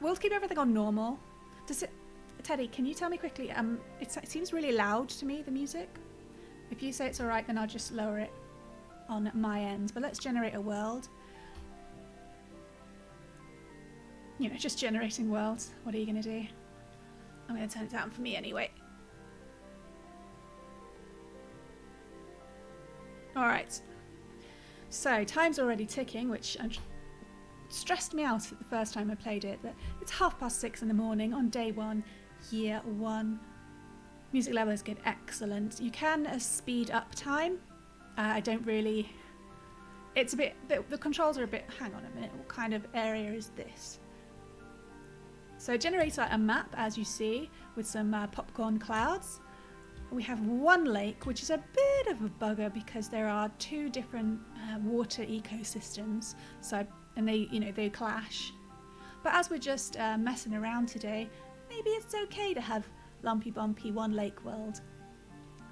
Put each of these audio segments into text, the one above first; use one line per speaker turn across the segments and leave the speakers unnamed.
we'll keep everything on normal. Does it, Teddy? Can you tell me quickly? It seems really loud to me, the music. If you say it's all right, then I'll just lower it on my end. But let's generate a world. You know, just generating worlds. What are you going to do? I'm going to turn it down for me anyway. Alright. So, time's already ticking, which stressed me out the first time I played it. That it's 6:30 in the morning on day 1, year 1. Music level is good. Excellent. You can speed up time. I don't really... It's a bit... The controls are a bit... Hang on a minute. What kind of area is this? So it generates a map, as you see, with some popcorn clouds. We have one lake, which is a bit of a bugger because there are 2 different water ecosystems. So, and they clash. But as we're just messing around today, maybe it's okay to have Lumpy Bumpy One Lake World.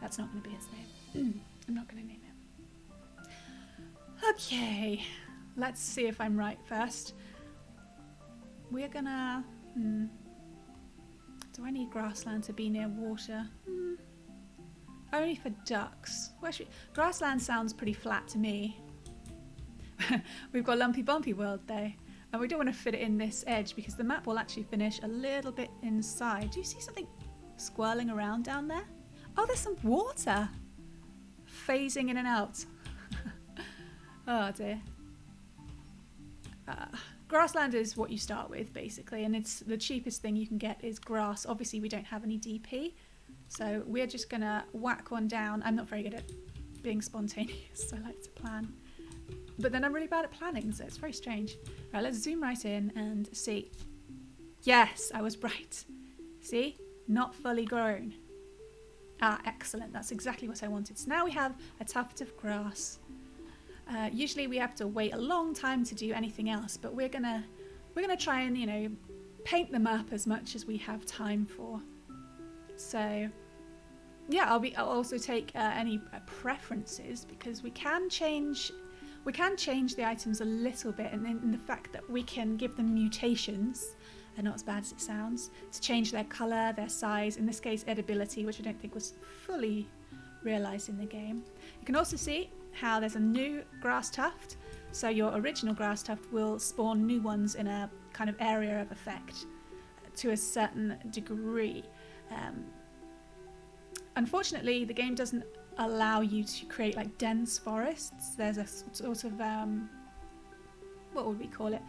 That's not going to be its name. I'm not going to name it. Okay, let's see if I'm right first. We're gonna... Do I need grassland to be near water? Only for ducks. Well, actually, grassland sounds pretty flat to me. We've got Lumpy Bumpy World though, and we don't want to fit it in this edge because the map will actually finish a little bit inside. Do you see something swirling around down there? Oh, there's some water phasing in and out. Oh dear. Grassland is what you start with basically, and it's the cheapest thing you can get is grass. Obviously we don't have any DP, so we're just gonna whack one down. I'm not very good at being spontaneous. I like to plan, but then I'm really bad at planning, so it's very strange. Right, let's zoom right in and see. Yes, I was right. See, not fully grown. Ah, excellent. That's exactly what I wanted. So now we have a tuft of grass. Usually we have to wait a long time to do anything else, but we're gonna try and paint the map as much as we have time for. So yeah, I'll also take any preferences because we can change the items a little bit, and then the fact that we can give them mutations, and not as bad as it sounds, to change their colour, their size. In this case, edibility, which I don't think was fully realised in the game. You can also see how there's a new grass tuft, so your original grass tuft will spawn new ones in a kind of area of effect to a certain degree. Unfortunately, the game doesn't allow you to create like dense forests. There's a sort of what would we call it?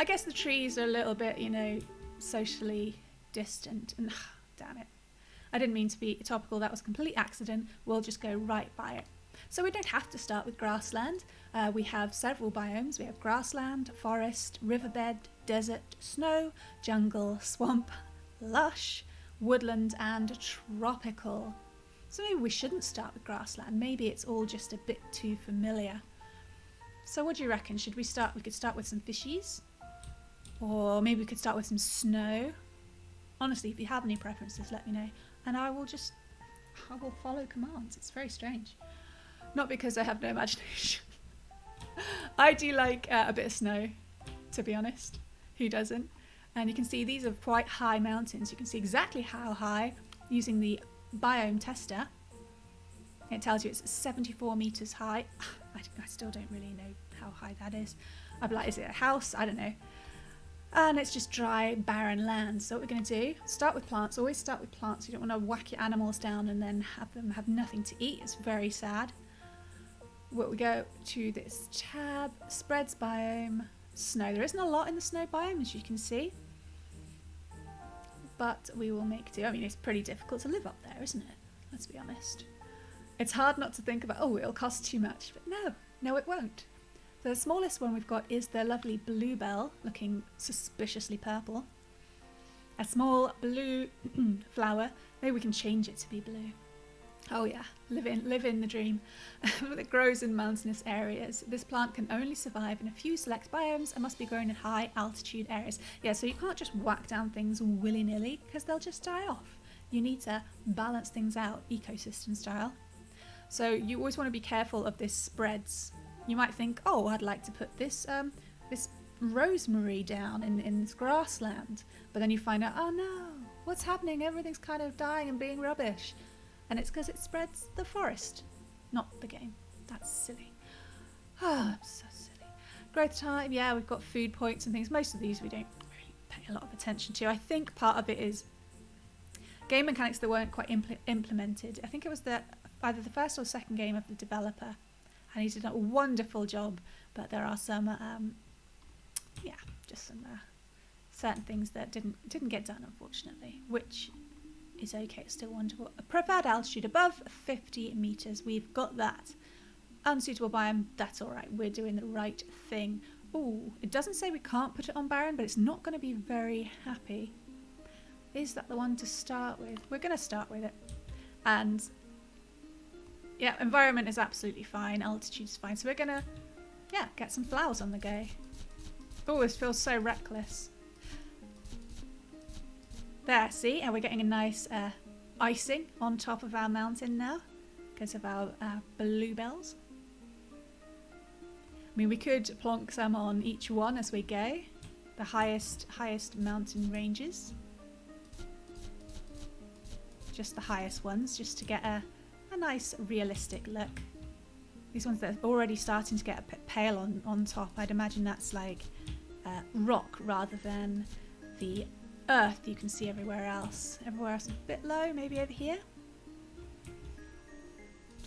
I guess the trees are a little bit, socially distant, and damn it, I didn't mean to be topical. That was a complete accident. We'll just go right by it. So we don't have to start with grassland. We have several biomes. We have grassland, forest, riverbed, desert, snow, jungle, swamp, lush, woodland, and tropical. So maybe we shouldn't start with grassland. Maybe it's all just a bit too familiar. So what do you reckon? Should we start? We could start with some fishies, or maybe we could start with some snow. Honestly, if you have any preferences, let me know, and I will follow commands. It's very strange. Not because I have no imagination. I do like a bit of snow, to be honest. Who doesn't? And you can see these are quite high mountains. You can see exactly how high using the biome tester. It tells you it's 74 meters high. I still don't really know how high that is. I'd be like, is it a house? I don't know. And it's just dry, barren land. So what we're going to do, start with plants. Always start with plants. You don't want to whack your animals down and then have them have nothing to eat. It's very sad. We go to this tab, spreads biome, snow. There isn't a lot in the snow biome, as you can see, but we will make do. I mean, it's pretty difficult to live up there, isn't it? Let's be honest. It's hard not to think about, oh, it'll cost too much, but no, it won't. The smallest one we've got is the lovely bluebell, looking suspiciously purple. A small blue flower. Maybe we can change it to be blue. Oh yeah, live in the dream. It grows in mountainous areas. This plant can only survive in a few select biomes and must be grown in high altitude areas. Yeah, so you can't just whack down things willy-nilly because they'll just die off. You need to balance things out, ecosystem style. So you always want to be careful of this spreads. You might think, oh, I'd like to put this rosemary down in this grassland. But then you find out, oh no, what's happening? Everything's kind of dying and being rubbish. And it's because it spreads the forest, not the game. That's silly. Oh, I'm so silly. Growth time, yeah, we've got food points and things. Most of these we don't really pay a lot of attention to. I think part of it is game mechanics that weren't quite implemented. I think it was either the first or second game of the developer, and he did a wonderful job. But there are some, just some certain things that didn't get done, unfortunately, which is okay. It's still wonderful. A preferred altitude above 50 meters. We've got that. Unsuitable biome. That's all right. We're doing the right thing. Ooh, it doesn't say we can't put it on barren, but it's not going to be very happy. Is that the one to start with? We're going to start with it. And yeah, environment is absolutely fine. Altitude is fine. So we're going to, get some flowers on the go. Oh, this feels so reckless. There, see? And we're getting a nice icing on top of our mountain now because of our bluebells. I mean, we could plonk some on each one as we go. The highest mountain ranges. Just the highest ones, just to get a nice realistic look. These ones that are already starting to get a bit pale on top, I'd imagine that's like rock rather than the earth you can see everywhere else. Everywhere else a bit low, maybe over here.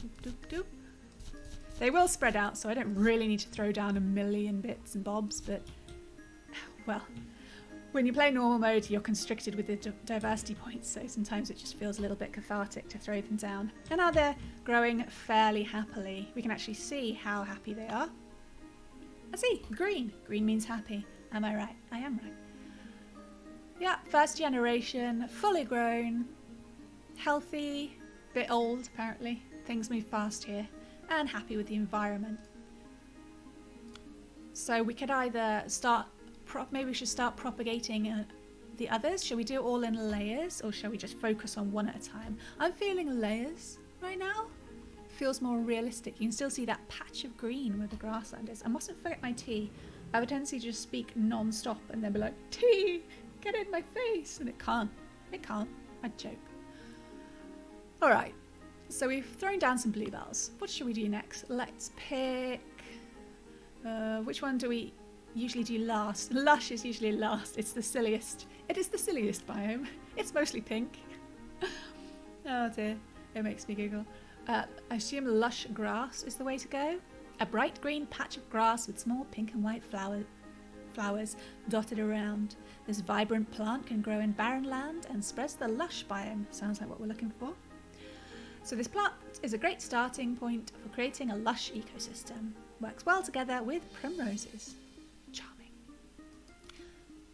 Doop, doop, doop. They will spread out, so I don't really need to throw down a million bits and bobs, but, well, when you play normal mode, you're constricted with the diversity points, so sometimes it just feels a little bit cathartic to throw them down. And now they're growing fairly happily. We can actually see how happy they are. I see, green. Green means happy. Am I right? I am right. Yeah, first generation, fully grown, healthy, bit old apparently. Things move fast here. And happy with the environment. So we could either maybe we should start propagating the others. Shall we do it all in layers, or shall we just focus on one at a time? I'm feeling layers right now. Feels more realistic. You can still see that patch of green where the grassland is. I mustn't forget my tea. I have a tendency to just speak non-stop and then be like, tea, get in my face. And it can't. It can't. I joke. All right. So we've thrown down some bluebells. What should we do next? Let's pick... which one do we usually do last? Lush is usually last. It's the silliest. It is the silliest biome. It's mostly pink. Oh dear. It makes me giggle. I assume lush grass is the way to go. A bright green patch of grass with small pink and white flowers dotted around. This vibrant plant can grow in barren land and spreads the lush biome. Sounds like what we're looking for. So this plant is a great starting point for creating a lush ecosystem. Works well together with primroses. Charming.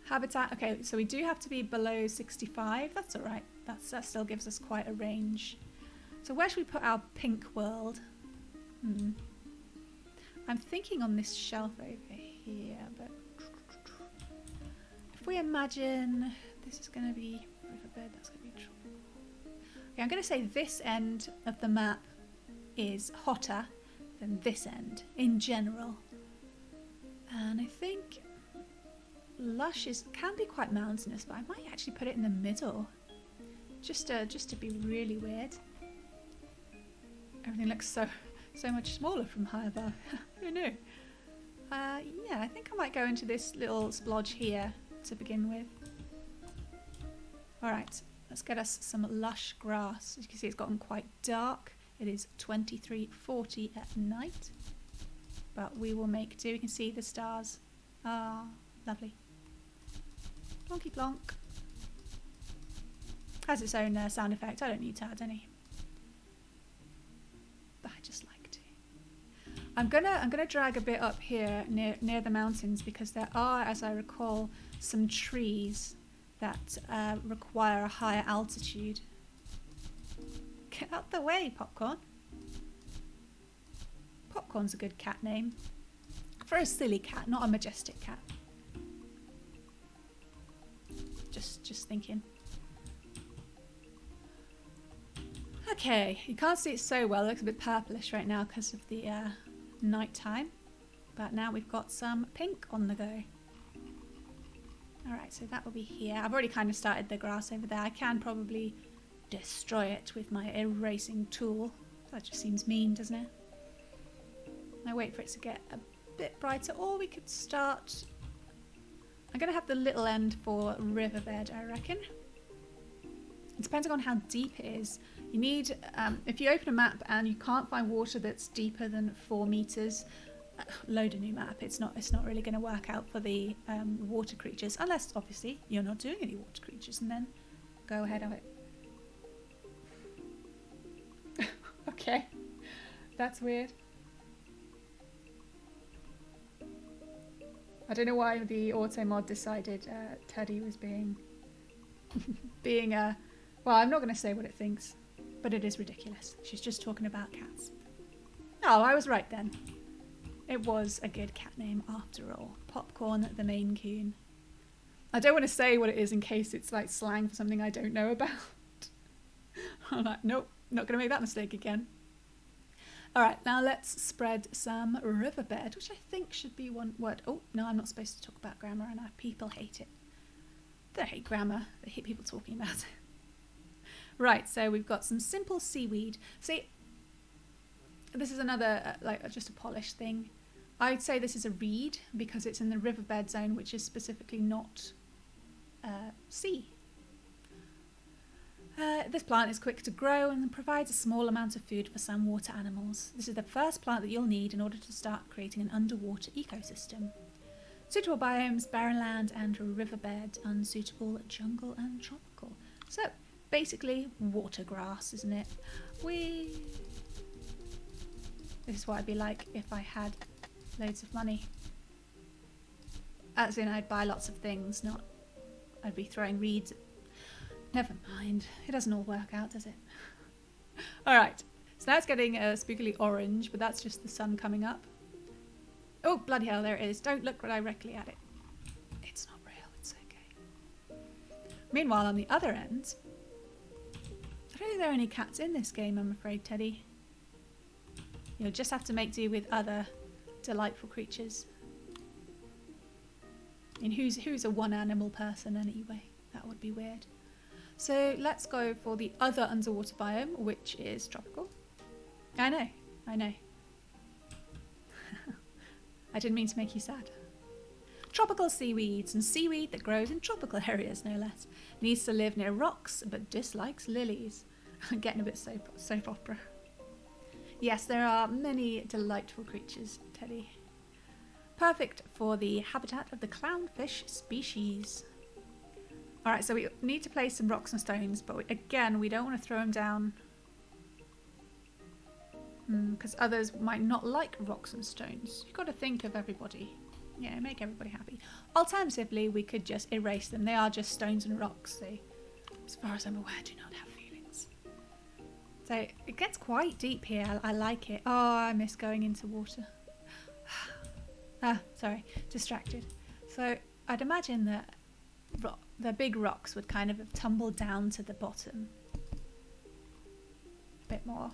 Habitat, okay, so we do have to be below 65. That's all right. That still gives us quite a range. So where should we put our pink world? I'm thinking on this shelf over here, but if we imagine this is going to be riverbed, that's going to be tropical. Okay, I'm going to say this end of the map is hotter than this end in general, and I think lush can be quite mountainous, but I might actually put it in the middle, just to be really weird. Everything looks so much smaller from high above. Who knew? Yeah, I think I might go into this little splodge here to begin with. All right. Let's get us some lush grass. As you can see, it's gotten quite dark. It is 23:40 at night, but we will make do. You can see the stars. Ah, lovely. Plonky plonk. Has its own sound effect. I don't need to add any, but I just like to. I'm gonna drag a bit up here near the mountains because there are, as I recall, some trees that require a higher altitude. Get out the way, Popcorn. Popcorn's a good cat name. For a silly cat, not a majestic cat. Just thinking. Okay, you can't see it so well. It looks a bit purplish right now because of the night time. But now we've got some pink on the go. Alright, so that will be here. I've already kind of started the grass over there. I can probably destroy it with my erasing tool. That just seems mean, doesn't it? I wait for it to get a bit brighter, or we could start... I'm going to have the little end for riverbed, I reckon. It depends on how deep it is. You need, if you open a map and you can't find water that's deeper than 4 meters, load a new map. It's not really going to work out for the water creatures, unless obviously you're not doing any water creatures, and then go ahead of it. Okay, that's weird. I don't know why the auto mod decided Teddy was being well, I'm not going to say what it thinks, but it is ridiculous. She's just talking about cats. Oh, I was right then. It was a good cat name after all. Popcorn the Maine Coon. I don't want to say what it is in case it's like slang for something I don't know about. I'm like, nope, not going to make that mistake again. Alright, now let's spread some riverbed, which I think should be one word. Oh, no, I'm not supposed to talk about grammar, and people hate it. They hate grammar. They hate people talking about it. Right, so we've got some simple seaweed. See, this is another, just a polished thing. I'd say this is a reed because it's in the riverbed zone, which is specifically not sea. This plant is quick to grow and provides a small amount of food for some water animals. This is the first plant that you'll need in order to start creating an underwater ecosystem. Suitable biomes, barren land and riverbed, unsuitable jungle and tropical. So, basically water grass, isn't it? This is what I'd be like if I had loads of money. As in, I'd buy lots of things, not I'd be throwing reeds. Never mind. It doesn't all work out, does it? Alright. So now it's getting spookily orange, but that's just the sun coming up. Oh, bloody hell, there it is. Don't look directly at it. It's not real. It's okay. Meanwhile, on the other end, I don't think there are any cats in this game, I'm afraid, Teddy. You'll just have to make do with other delightful creatures. I mean, who's a one-animal person anyway? That would be weird. So let's go for the other underwater biome, which is tropical. I know. I didn't mean to make you sad. Tropical seaweeds, and seaweed that grows in tropical areas, no less. Needs to live near rocks, but dislikes lilies. Getting a bit soap opera. Yes, there are many delightful creatures, Teddy. Perfect for the habitat of the clownfish species. Alright, so we need to place some rocks and stones, but again, we don't want to throw them down. Because others might not like rocks and stones. You've got to think of everybody. Yeah, make everybody happy. Alternatively, we could just erase them. They are just stones and rocks. They, as far as I'm aware, do not have feelings. So it gets quite deep here. I like it. Oh, I miss going into water. Sorry, distracted. So I'd imagine that the big rocks would kind of have tumbled down to the bottom. A bit more.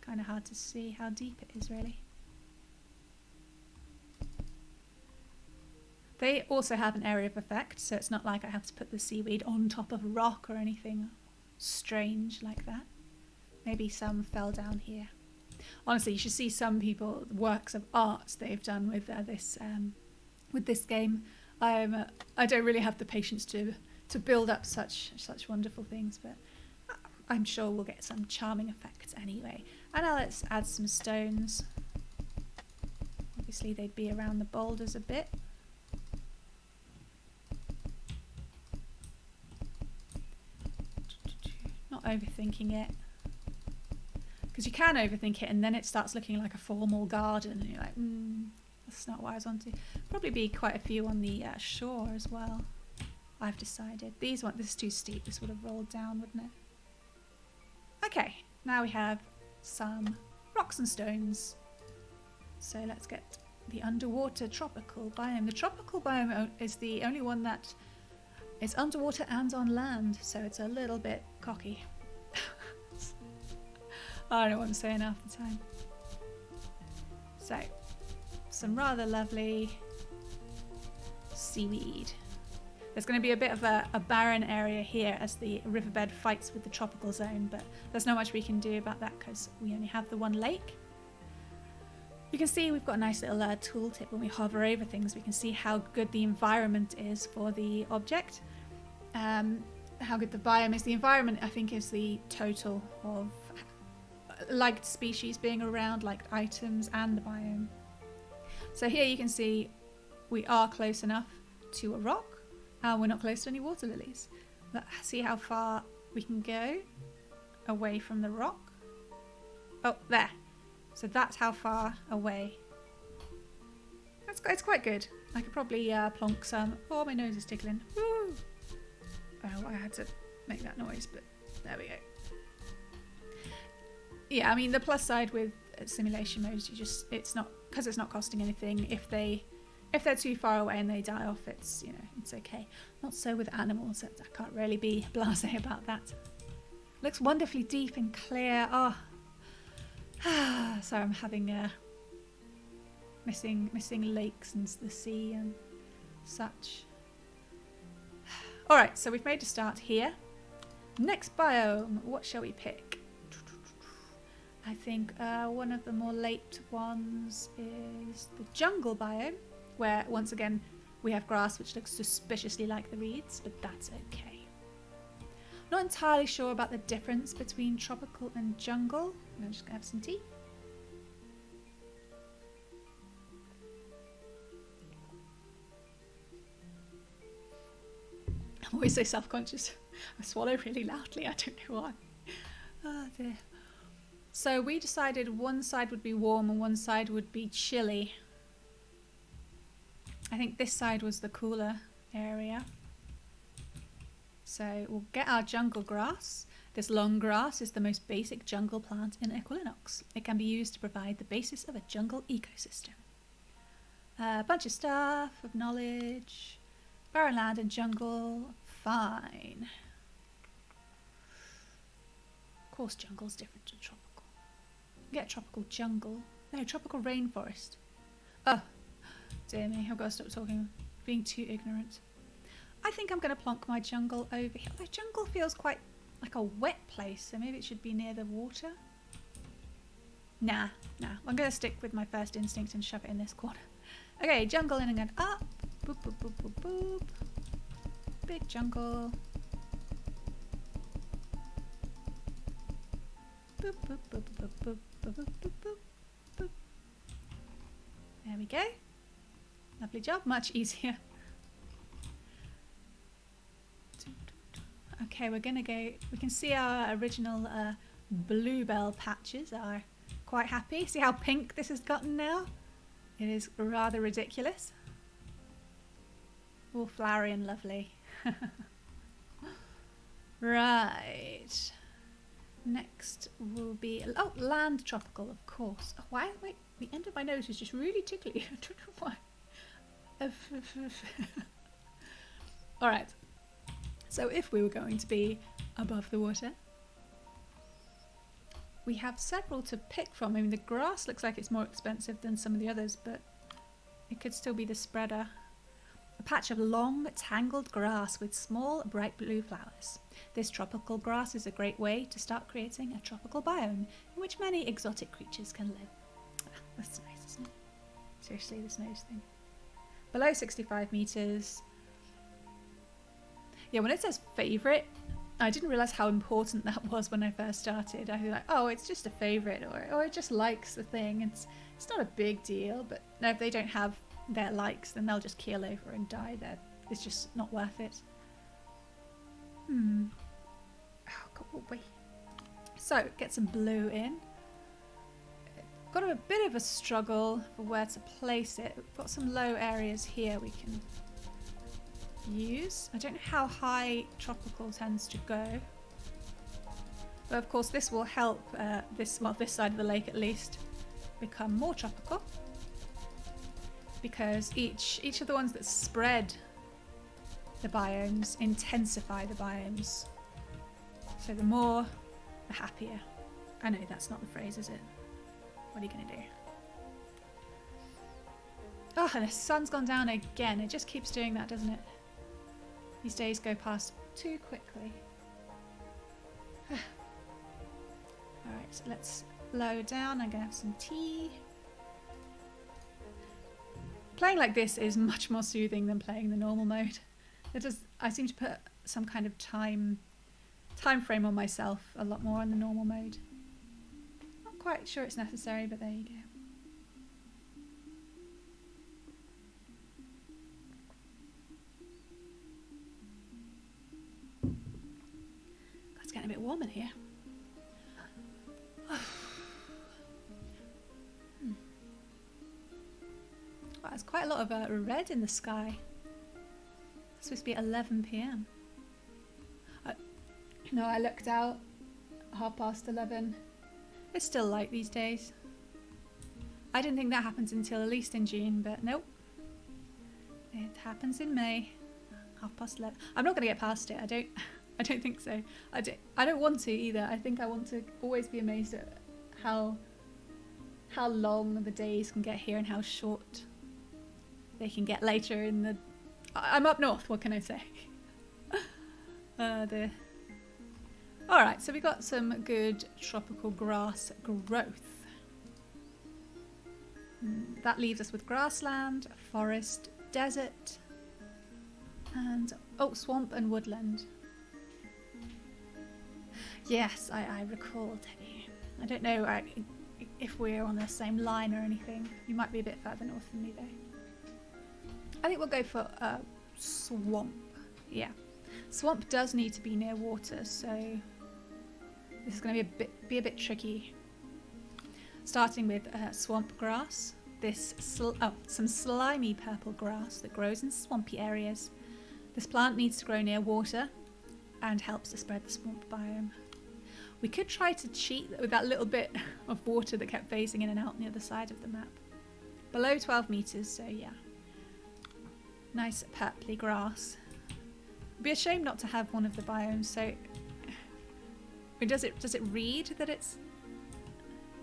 Kind of hard to see how deep it is, really. They also have an area of effect, so it's not like I have to put the seaweed on top of a rock or anything strange like that. Maybe some fell down here. Honestly, you should see some people works of art they've done with this game. I don't really have the patience to build up such wonderful things, but I'm sure we'll get some charming effects anyway. And now let's add some stones. Obviously, they'd be around the boulders a bit. Not overthinking it. Because you can overthink it and then it starts looking like a formal garden and you're like, that's not what I was on to. Probably be quite a few on the shore as well. I've decided. This is too steep. This would have rolled down, wouldn't it? Okay, now we have some rocks and stones. So let's get the underwater tropical biome. The tropical biome is the only one that is underwater and on land, so it's a little bit cocky. I don't know what I'm saying half the time. So, some rather lovely seaweed. There's going to be a bit of a barren area here as the riverbed fights with the tropical zone, but there's not much we can do about that because we only have the one lake. You can see we've got a nice little tooltip. When we hover over things, we can see how good the environment is for the object. How good the biome is. The environment, I think, is the total of liked species being around, liked items, and the biome. So here you can see we are close enough to a rock, and we're not close to any water lilies. But see how far we can go away from the rock. Oh, there. So that's how far away. It's quite good. I could probably plonk some. Oh, my nose is tickling. Woo! Oh, I had to make that noise, but there we go. Yeah, I mean, the plus side with simulation modes, it's not, because it's not costing anything. If they're too far away and they die off, it's, you know, it's okay. Not so with animals. I can't really be blasé about that. Looks wonderfully deep and clear. Oh, sorry, I'm having missing lakes and the sea and such. All right, so we've made a start here. Next biome, what shall we pick? I think one of the more late ones is the jungle biome, where once again we have grass which looks suspiciously like the reeds, but that's okay. Not entirely sure about the difference between tropical and jungle. I'm just gonna have some tea. I'm always so self-conscious. I swallow really loudly, I don't know why. Oh dear. So we decided one side would be warm and one side would be chilly. I think this side was the cooler area. So we'll get our jungle grass. This long grass is the most basic jungle plant in Equilinox. It can be used to provide the basis of a jungle ecosystem. A bunch of stuff, of knowledge, barren land and jungle, fine. Of course jungle's different to tropical. Get tropical jungle. No, tropical rainforest. Oh, dear me, I've got to stop talking. Being too ignorant. I think I'm going to plonk my jungle over here. The jungle feels quite like a wet place, so maybe it should be near the water. Nah. I'm going to stick with my first instinct and shove it in this corner. Okay, jungle in and up. Boop, boop, boop, boop, boop. Big jungle. Boop, boop, boop, boop, boop, boop, boop, boop, boop, boop. There we go. Lovely job, much easier. Okay, we're gonna go, we can see our original bluebell patches are quite happy. See how pink this has gotten now? It is rather ridiculous. All flowery and lovely. Right. Next will be, oh, land tropical, of course. Oh, why? Wait, the end of my nose is just really tickly. I don't know why. All right. So if we were going to be above the water, we have several to pick from. I mean, the grass looks like it's more expensive than some of the others, but it could still be the spreader. A patch of long, tangled grass with small, bright blue flowers. This tropical grass is a great way to start creating a tropical biome in which many exotic creatures can live. Ah, that's nice, isn't it? Seriously, this nose thing. Below 65 meters. Yeah, when it says favourite, I didn't realise how important that was when I first started. I was like, oh, it's just a favourite, or it just likes the thing. It's not a big deal, but no, if they don't have their likes, then they'll just keel over and die there. It's just not worth it. Oh, God, wait. So, get some blue in. Got a bit of a struggle for where to place it. We've got some low areas here we can use. I don't know how high tropical tends to go. But of course this will help this side of the lake at least become more tropical. Because each of the ones that spread the biomes intensify the biomes. So the more, the happier. I know that's not the phrase, is it? What are you going to do? Oh, and the sun's gone down again. It just keeps doing that, doesn't it? These days go past too quickly. Alright, so let's lower down. I'm going to have some tea. Playing like this is much more soothing than playing the normal mode. I seem to put some kind of time frame on myself a lot more on the normal mode. Not quite sure it's necessary, but there you go. God, it's getting a bit warm in here. Wow, there's quite a lot of red in the sky. It's supposed to be 11 p.m. No, I looked out, 11:30. It's still light these days. I didn't think that happens until at least in June, but nope. It happens in May, 11:30. I'm not going to get past it. I don't think so. I don't want to either. I think I want to always be amazed at how long the days can get here and how short they can get later in the... I'm up north, what can I say? Dear. Alright, so we got some good tropical grass growth. That leaves us with grassland, forest, desert, and swamp and woodland. Yes, I recall, Debbie. I don't know if we're on the same line or anything. You might be a bit further north than me though. I think we'll go for swamp. Yeah. Swamp does need to be near water, so this is going to be a bit tricky. Starting with swamp grass. Some slimy purple grass that grows in swampy areas. This plant needs to grow near water and helps to spread the swamp biome. We could try to cheat with that little bit of water that kept phasing in and out on the other side of the map. Below 12 meters, so yeah. Nice purpley grass. It'd be a shame not to have one of the biomes, so... Does it read that it's...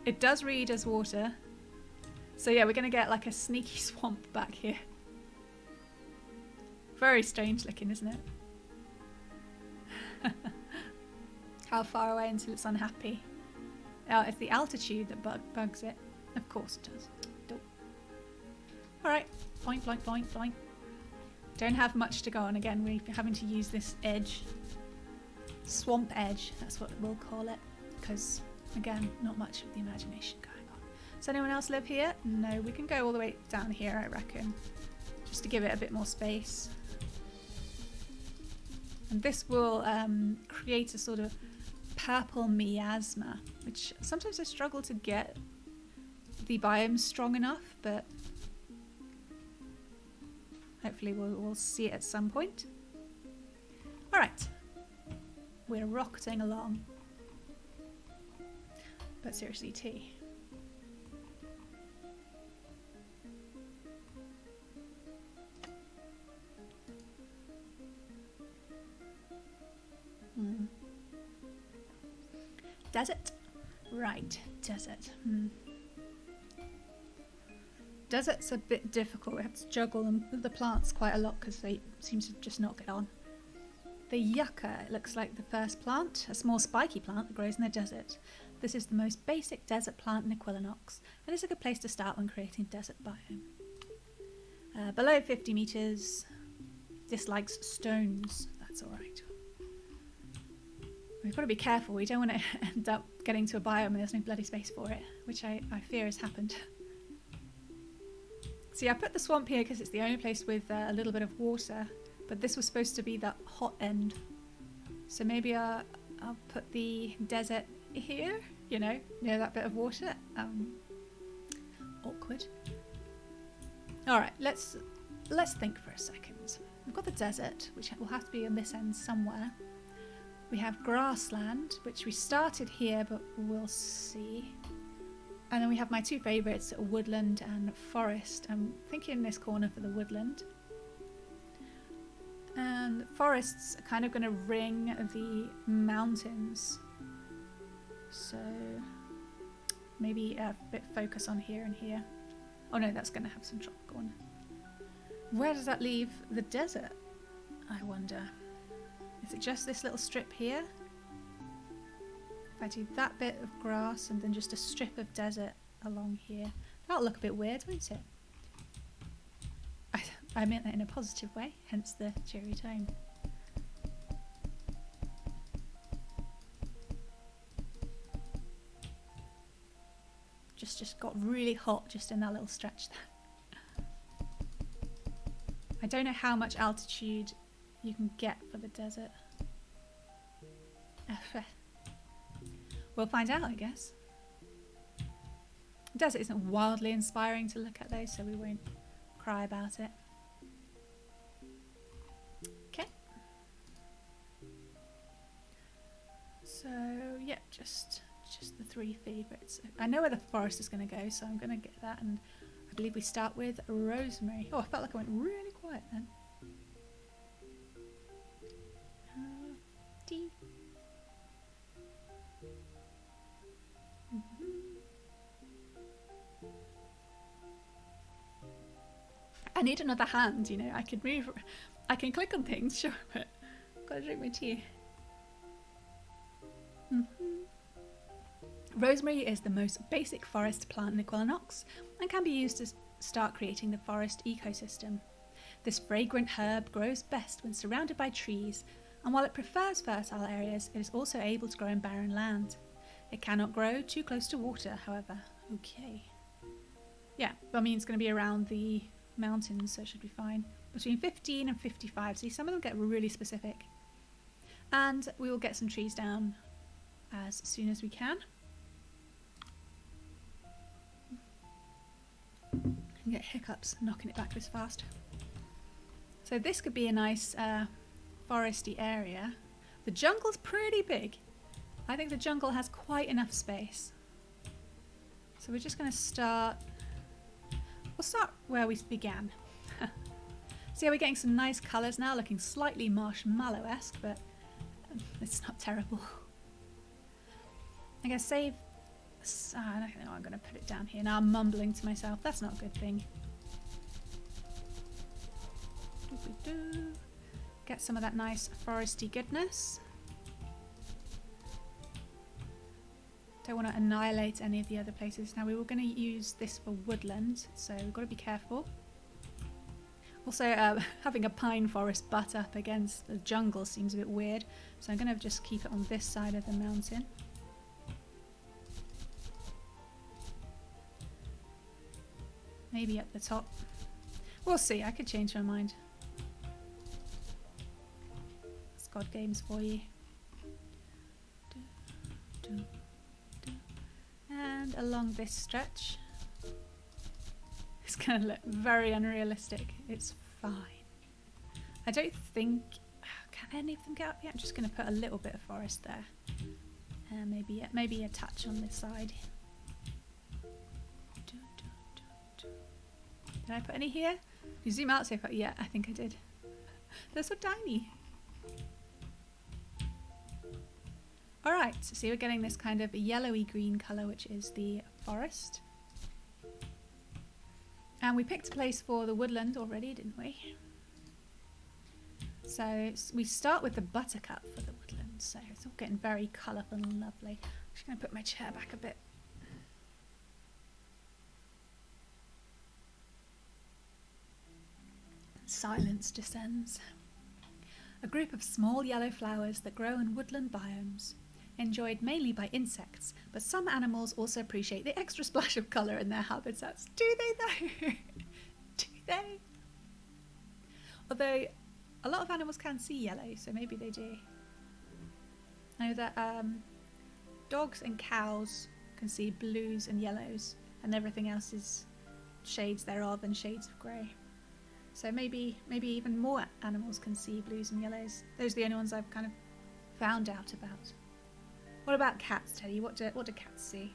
It does read as water. So yeah, we're going to get like a sneaky swamp back here. Very strange looking, isn't it? How far away until it's unhappy? It's the altitude that bugs it. Of course it does. Alright, point, point, point, point. Don't have much to go on. Again, we're having to use this edge. Swamp edge, that's what we'll call it. Because, again, not much of the imagination going on. Does anyone else live here? No, we can go all the way down here, I reckon. Just to give it a bit more space. And this will create a sort of purple miasma, which sometimes I struggle to get the biome strong enough, but hopefully we'll see it at some point. Alright. We're rocketing along. But seriously, tea. Desert? Right, desert. Desert's a bit difficult. We have to juggle the plants quite a lot because they seem to just not get on. The yucca, it looks like the first plant, a small spiky plant that grows in the desert. This is the most basic desert plant in Equilinox, and it's a good place to start when creating desert biome. Below 50 meters, dislikes stones. That's alright. We've got to be careful. We don't want to end up getting to a biome and there's no bloody space for it, which I fear has happened. See, I put the swamp here because it's the only place with a little bit of water, but this was supposed to be the hot end. So maybe I'll put the desert here, you know, near that bit of water. Awkward. Alright, let's think for a second. We've got the desert, which will have to be on this end somewhere. We have grassland, which we started here, but we'll see. And then we have my two favourites, woodland and forest. I'm thinking this corner for the woodland. And forests are kind of going to ring the mountains. So maybe a bit focus on here and here. Oh no, that's going to have some tropical one. Where does that leave the desert, I wonder? Is it just this little strip here? If I do that bit of grass and then just a strip of desert along here, that'll look a bit weird, won't it? I meant that in a positive way, hence the cheery tone. Just got really hot just in that little stretch there. I don't know how much altitude you can get for the desert. We'll find out, I guess. The desert isn't wildly inspiring to look at though, so we won't cry about it. Okay. So, yeah, just the three favourites. I know where the forest is going to go, so I'm going to get that, and I believe we start with rosemary. Oh, I felt like I went really quiet then. D. I need another hand, you know. I could move, I can click on things, sure, but I've got to drink my tea. Rosemary is the most basic forest plant in Equilinox and can be used to start creating the forest ecosystem. This fragrant herb grows best when surrounded by trees, and while it prefers fertile areas, it is also able to grow in barren land. It cannot grow too close to water, however. Okay. Yeah, I mean it's going to be around the mountains, so it should be fine. Between 15 and 55. See, some of them get really specific. And we will get some trees down as soon as we can. And get hiccups knocking it back this fast. So this could be a nice foresty area. The jungle's pretty big. I think the jungle has quite enough space. So we're just going to start. We'll start where we began. See how we're getting some nice colours now, looking slightly marshmallow-esque, but it's not terrible. I'm going to save. I don't know, I'm going to put it down here. Now I'm mumbling to myself. That's not a good thing. Get some of that nice foresty goodness. Don't want to annihilate any of the other places. Now we were going to use this for woodland, so we've got to be careful. Also, having a pine forest butt up against the jungle seems a bit weird, so I'm going to just keep it on this side of the mountain. Maybe at the top. We'll see, I could change my mind. It's God games for you. And along this stretch. It's going to look very unrealistic. It's fine. I don't think... Can any of them get up yet? I'm just going to put a little bit of forest there. And maybe a touch on this side. Did I put any here? You zoom out so far. Yeah, I think I did. They're so tiny. Alright, so see we're getting this kind of yellowy green colour, which is the forest. And we picked a place for the woodland already, didn't we? So we start with the buttercup for the woodland, so it's all getting very colourful and lovely. I'm just going to put my chair back a bit. Silence descends. A group of small yellow flowers that grow in woodland biomes. Enjoyed mainly by insects, but some animals also appreciate the extra splash of colour in their habitats. Do they though? Do they? Although a lot of animals can see yellow, so maybe they do. I know that dogs and cows can see blues and yellows, and everything else is shades thereof and shades of grey. So maybe even more animals can see blues and yellows. Those are the only ones I've kind of found out about. What about cats, Teddy? What do cats see?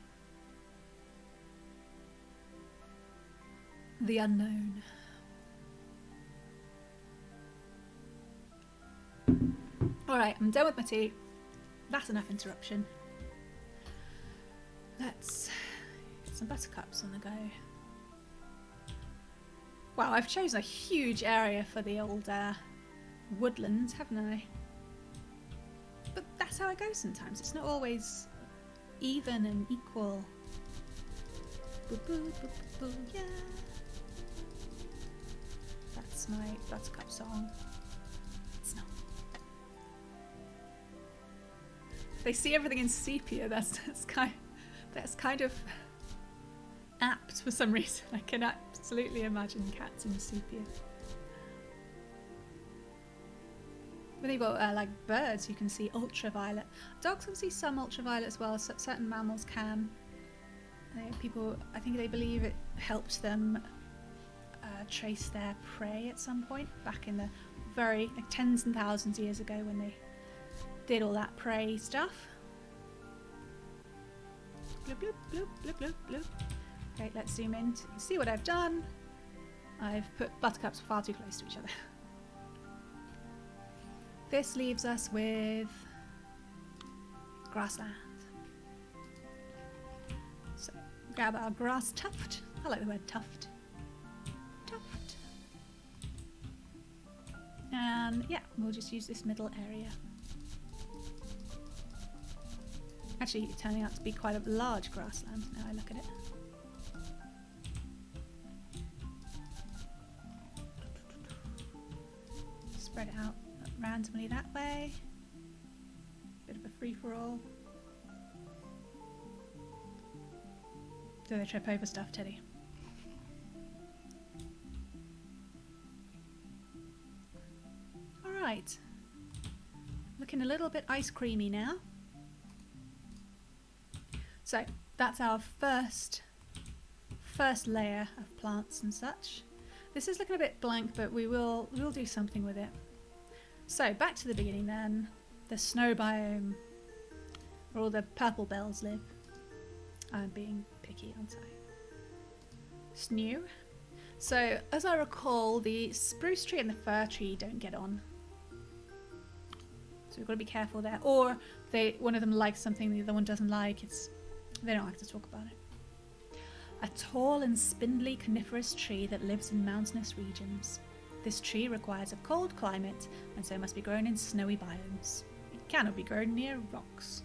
The unknown. Alright, I'm done with my tea. That's enough interruption. Let's get some buttercups on the go. Wow, I've chosen a huge area for the old woodland, haven't I? But that's how it goes sometimes. It's not always even and equal. Boo, boo, boo, boo, yeah. That's my buttercup song. It's not. They see everything in sepia. That's kind of apt for some reason. I can absolutely imagine cats in sepia. But they've got like birds, you can see ultraviolet. Dogs can see some ultraviolet as well. So certain mammals can. People, I think they believe it helped them trace their prey at some point back in the very like tens and thousands of years ago when they did all that prey stuff. Bloop, bloop, bloop, bloop, bloop, bloop. Okay, let's zoom in to see what I've done. I've put buttercups far too close to each other. This leaves us with grassland. So grab our grass tuft. I like the word tuft. Tuft. And yeah, we'll just use this middle area. Actually, it's turning out to be quite a large grassland now I look at it. Spread it out randomly that way. Bit of a free-for-all. Do they trip over stuff, Teddy? Alright. Looking a little bit ice creamy now. So that's our first layer of plants and such. This is looking a bit blank, but we'll do something with it. So back to the beginning then. The snow biome, where all the purple bells live. I'm being picky, aren't I? Snew. So as I recall, the spruce tree and the fir tree don't get on. So we've got to be careful there. Or one of them likes something the other one doesn't like. They don't have to talk about it. A tall and spindly coniferous tree that lives in mountainous regions. This tree requires a cold climate and so must be grown in snowy biomes. It cannot be grown near rocks.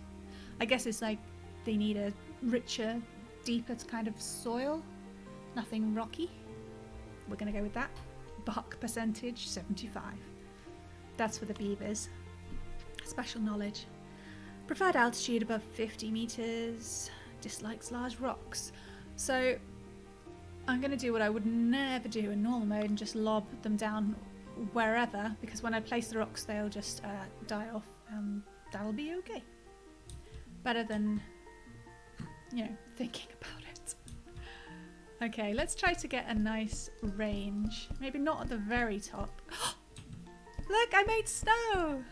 I guess it's like they need a richer, deeper kind of soil. Nothing rocky. We're going to go with that. Bark percentage 75. That's for the beavers. Special knowledge. Preferred altitude above 50 meters. Dislikes large rocks. So I'm going to do what I would never do in normal mode and just lob them down wherever, because when I place the rocks they'll just die off and that'll be okay. Better than, thinking about it. Okay, let's try to get a nice range. Maybe not at the very top. Look, I made snow!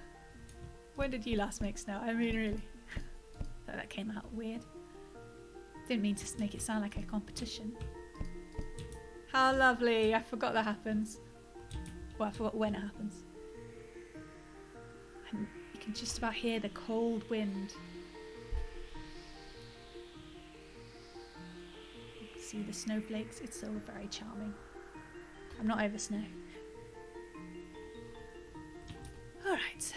When did you last make snow? I mean, really. That came out weird. Didn't mean to make it sound like a competition. How lovely. I forgot that happens. Well, I forgot when it happens. And you can just about hear the cold wind. You can see the snowflakes. It's all very charming. I'm not over snow. Alright.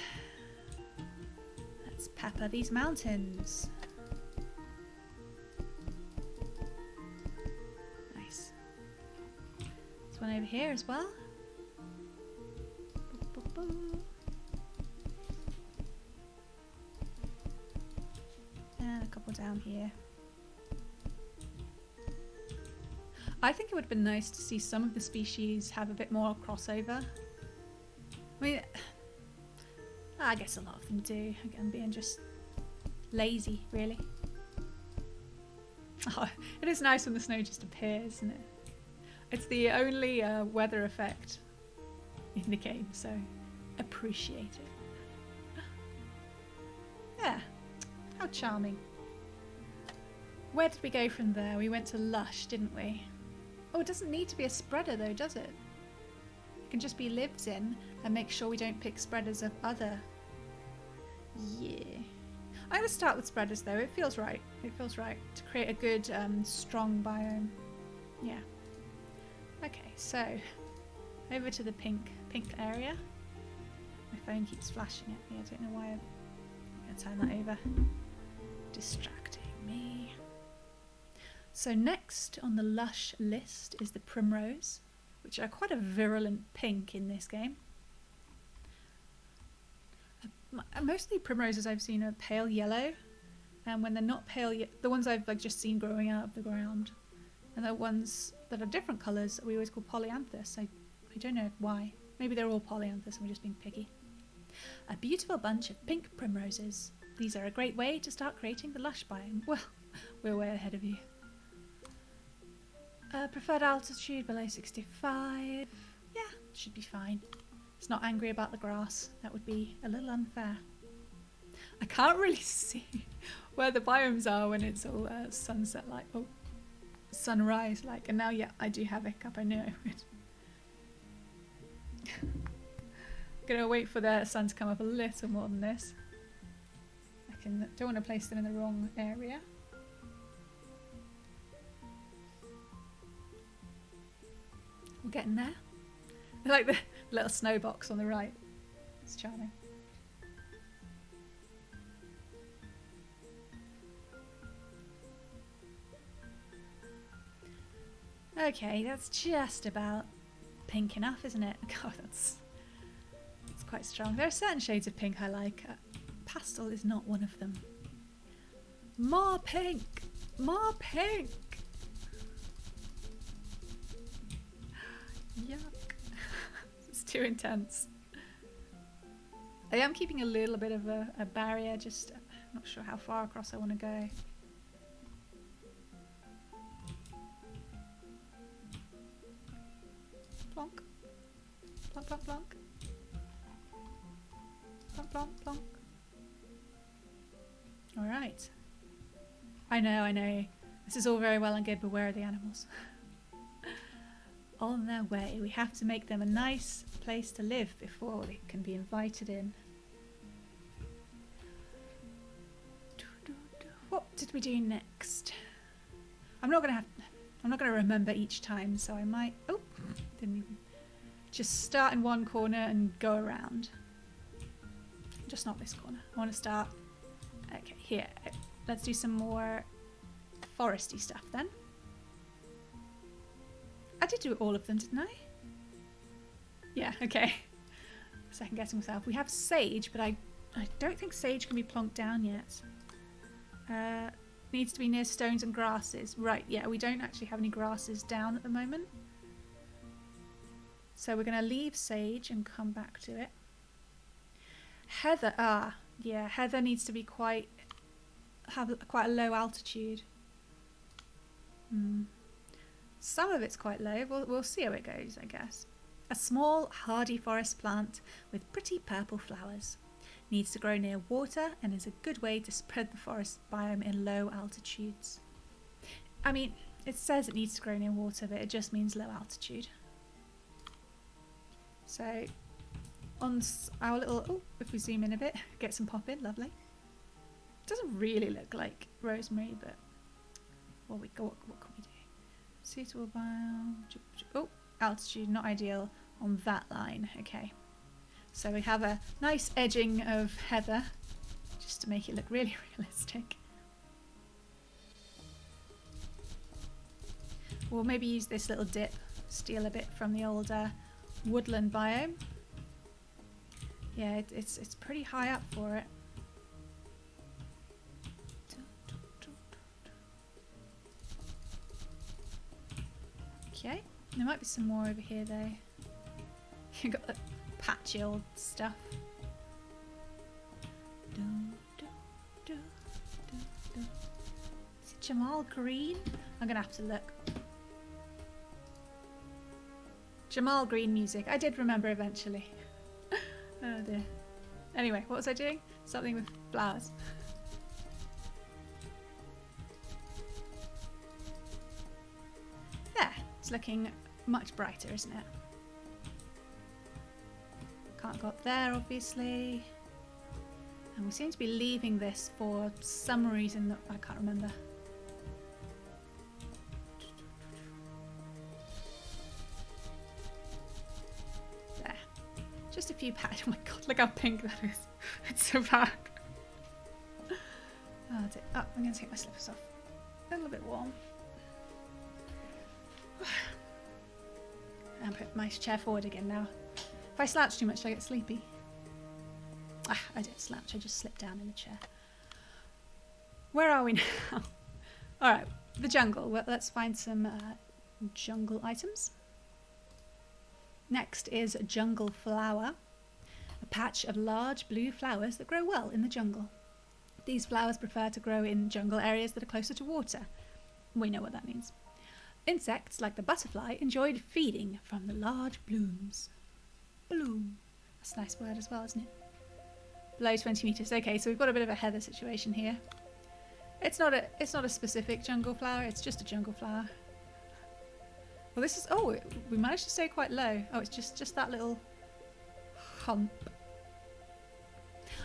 Let's pepper these mountains. Nice. There's one over here as well. Boop, boop, boop. And a couple down here. I think it would have been nice to see some of the species have a bit more crossover. I mean, I guess a lot of them do. I'm being just lazy, really. Oh, it is nice when the snow just appears, isn't it? It's the only weather effect in the game, so appreciate it. Yeah, how charming. Where did we go from there? We went to Lush, didn't we? Oh, it doesn't need to be a spreader though, does it? It can just be lived in and make sure we don't pick spreaders of other. Yeah. I'm going to start with spreaders though, it feels right. It feels right to create a good, strong biome. Yeah. Okay, so over to the pink area. My phone keeps flashing at me. I don't know why. I'm going to turn that over. Distracting me. So next on the lush list is the primrose, which are quite a virulent pink in this game. Mostly primroses I've seen are pale yellow, and when they're not pale, the ones I've just seen growing out of the ground, and the ones that are different colours we always call polyanthus. I don't know why. Maybe they're all polyanthus and we're just being picky. A beautiful bunch of pink primroses. These are a great way to start creating the lush biome. Well, we're way ahead of you. Preferred altitude below 65. Yeah, should be fine. It's not angry about the grass. That would be a little unfair. I can't really see where the biomes are when it's all sunset like, oh, sunrise like. And now, yeah, I do have a hiccup. I knew I would. Gonna wait for the sun to come up a little more than this. Don't want to place them in the wrong area. We're getting there. I like the little snow box on the right. It's charming. Okay, that's just about pink enough, isn't it? God, that's quite strong. There are certain shades of pink I like. Pastel is not one of them. More pink! More pink! Yuck. It's too intense. I am keeping a little bit of a barrier, just not sure how far across I want to go. Plonk. Plonk, plonk, plonk. Plonk, plonk, plonk. Alright. I know. This is all very well and good, but where are the animals? On their way. We have to make them a nice place to live before they can be invited in. What did we do next? I'm not gonna remember each time, so I might didn't even just start in one corner and go around. Just not this corner. I want to start here. Let's do some more foresty stuff then. I did do all of them, didn't I? Yeah, okay. Second guessing myself. We have sage, but I don't think sage can be plonked down yet. Needs to be near stones and grasses. Right, yeah, we don't actually have any grasses down at the moment. So we're going to leave sage and come back to it. Heather, yeah, heather needs to be have quite a low altitude. Some of it's quite low. We'll see how it goes, I guess. A small, hardy forest plant with pretty purple flowers. Needs to grow near water and is a good way to spread the forest biome in low altitudes. I mean, it says it needs to grow near water, but it just means low altitude. So, on our little... if we zoom in a bit, get some pop in, lovely. Doesn't really look like rosemary, but what can we do? Suitable biome. Altitude not ideal on that line. Okay, so we have a nice edging of heather, just to make it look really realistic. We'll maybe use this little dip, steal a bit from the old woodland biome. Yeah, it's pretty high up for it. Okay, there might be some more over here though. You've got the patchy old stuff. Is it Jamal Green? I'm gonna have to look. Jamal Green music. I did remember eventually. Oh dear. Anyway, what was I doing? Something with flowers. There. It's looking much brighter, isn't it? Can't go up there, obviously. And we seem to be leaving this for some reason that I can't remember. There. Just a few patches. Oh my god, look how pink that is. It's so bad. Oh, I'm going to take my slippers off. A little bit warm. And put my chair forward again now. If I slouch too much, I get sleepy. Ah, I didn't slouch, I just slipped down in the chair. Where are we now? Alright, the jungle. Well, let's find some jungle items. Next is jungle flower, a patch of large blue flowers that grow well in the jungle. These flowers prefer to grow in jungle areas that are closer to water. We know what that means. Insects, like the butterfly, enjoyed feeding from the large blooms. Bloom. That's a nice word as well, isn't it? Below 20 meters. Okay, so we've got a bit of a heather situation here. It's not a specific jungle flower, it's just a jungle flower. Well, this is, oh, we managed to stay quite low. Oh, it's just that little hump.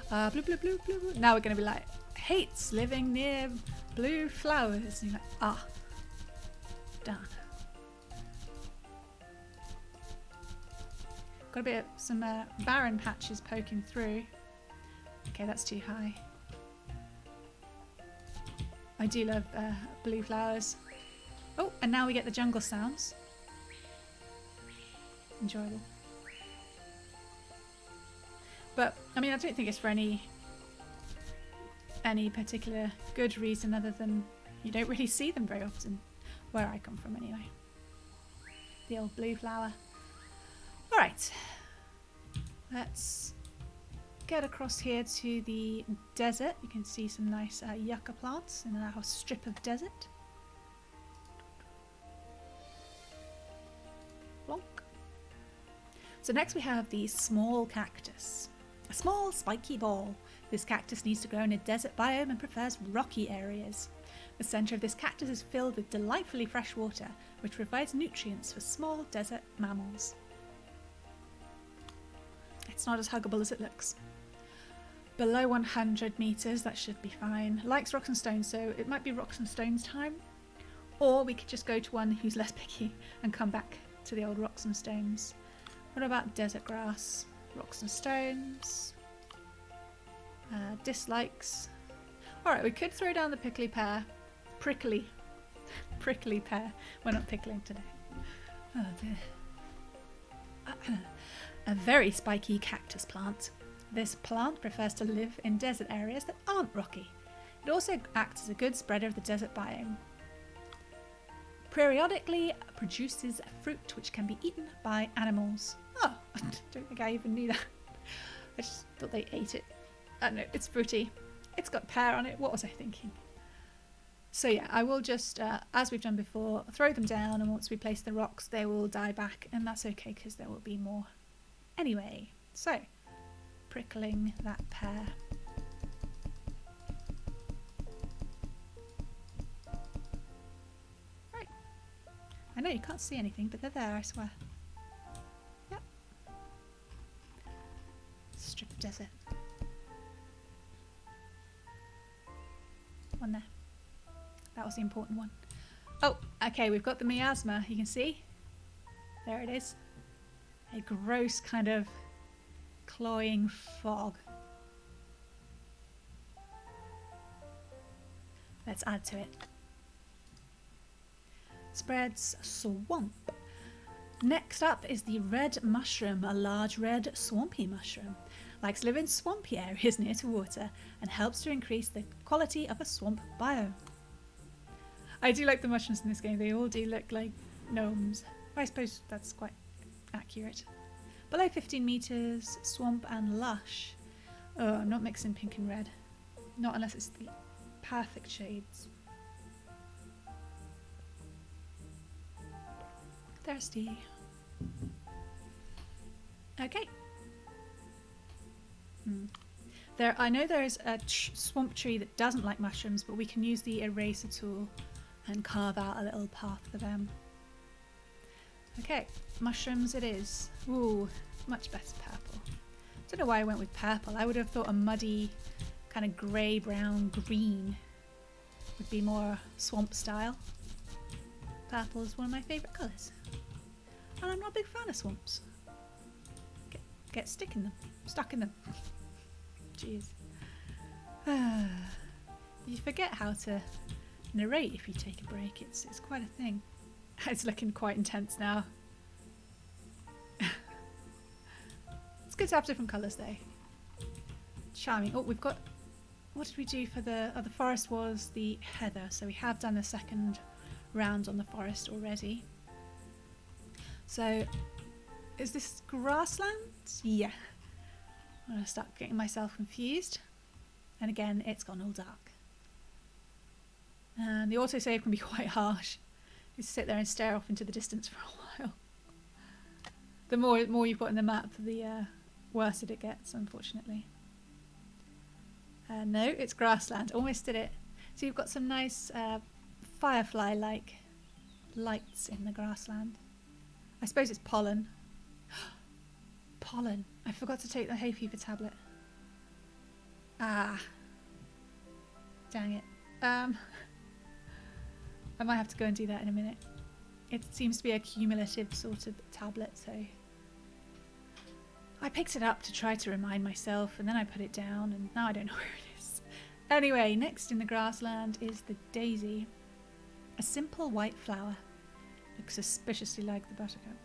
Blue, blue, blue, blue, blue. Now we're going to be like, hates living near blue flowers. And you're like, ah, darn. Got a bit of some barren patches poking through. Okay, that's too high. I do love blue flowers. Oh, and now we get the jungle sounds. Enjoyable. But, I mean, I don't think it's for any particular good reason other than you don't really see them very often. Where I come from, anyway. The old blue flower. Alright. Let's get across here to the desert. You can see some nice yucca plants in our strip of desert. Plonk. So next we have the small cactus. A small spiky ball. This cactus needs to grow in a desert biome and prefers rocky areas. The centre of this cactus is filled with delightfully fresh water, which provides nutrients for small desert mammals. It's not as huggable as it looks. Below 100 metres, that should be fine. Likes rocks and stones, so it might be rocks and stones time. Or we could just go to one who's less picky and come back to the old rocks and stones. What about desert grass? Rocks and stones. Dislikes. Alright, we could throw down the prickly pear. Prickly pear. We're not pickling today. Oh dear. A very spiky cactus plant. This plant prefers to live in desert areas that aren't rocky. It also acts as a good spreader of the desert biome. Periodically produces fruit which can be eaten by animals. Oh, I don't think I even knew that. I just thought they ate it. I don't know, it's fruity. It's got pear on it. What was I thinking? So yeah, I will just, as we've done before, throw them down, and once we place the rocks, they will die back, and that's okay because there will be more. Anyway, so prickling that pear. Right. I know you can't see anything, but they're there, I swear. Yep. Strip of desert. One there. That was the important one. Oh, okay, we've got the miasma, you can see. There it is. A gross kind of cloying fog. Let's add to it. Spreads swamp. Next up is the red mushroom, a large red swampy mushroom. Likes to live in swampy areas near to water and helps to increase the quality of a swamp biome. I do like the mushrooms in this game, they all do look like gnomes. I suppose that's quite accurate. Below 15 metres, swamp and lush. Oh, I'm not mixing pink and red. Not unless it's the perfect shades. Thirsty. Okay. I know there's a swamp tree that doesn't like mushrooms, but we can use the eraser tool and carve out a little path for them. Okay, mushrooms it is. Ooh, much better purple. Don't know why I went with purple. I would have thought a muddy kind of grey, brown, green would be more swamp style. Purple is one of my favourite colours. And I'm not a big fan of swamps. Get stuck in them. Jeez. You forget how to narrate if you take a break. It's quite a thing. It's looking quite intense now. It's good to have different colours though. Charming. Oh, we've got... What did we do for the... Oh, the forest was the heather. So we have done the second round on the forest already. So, is this grassland? Yeah. I'm going to start getting myself confused. And again, it's gone all dark. And the autosave can be quite harsh. You sit there and stare off into the distance for a while. The more you've got in the map, the worse it gets, unfortunately. No, it's grassland. Almost did it. So you've got some nice firefly-like lights in the grassland. I suppose it's pollen. Pollen. I forgot to take the hay fever tablet. Ah. Dang it. I might have to go and do that in a minute. It seems to be a cumulative sort of tablet, so... I picked it up to try to remind myself, and then I put it down, and now I don't know where it is. Anyway, next in the grassland is the daisy. A simple white flower. Looks suspiciously like the buttercup.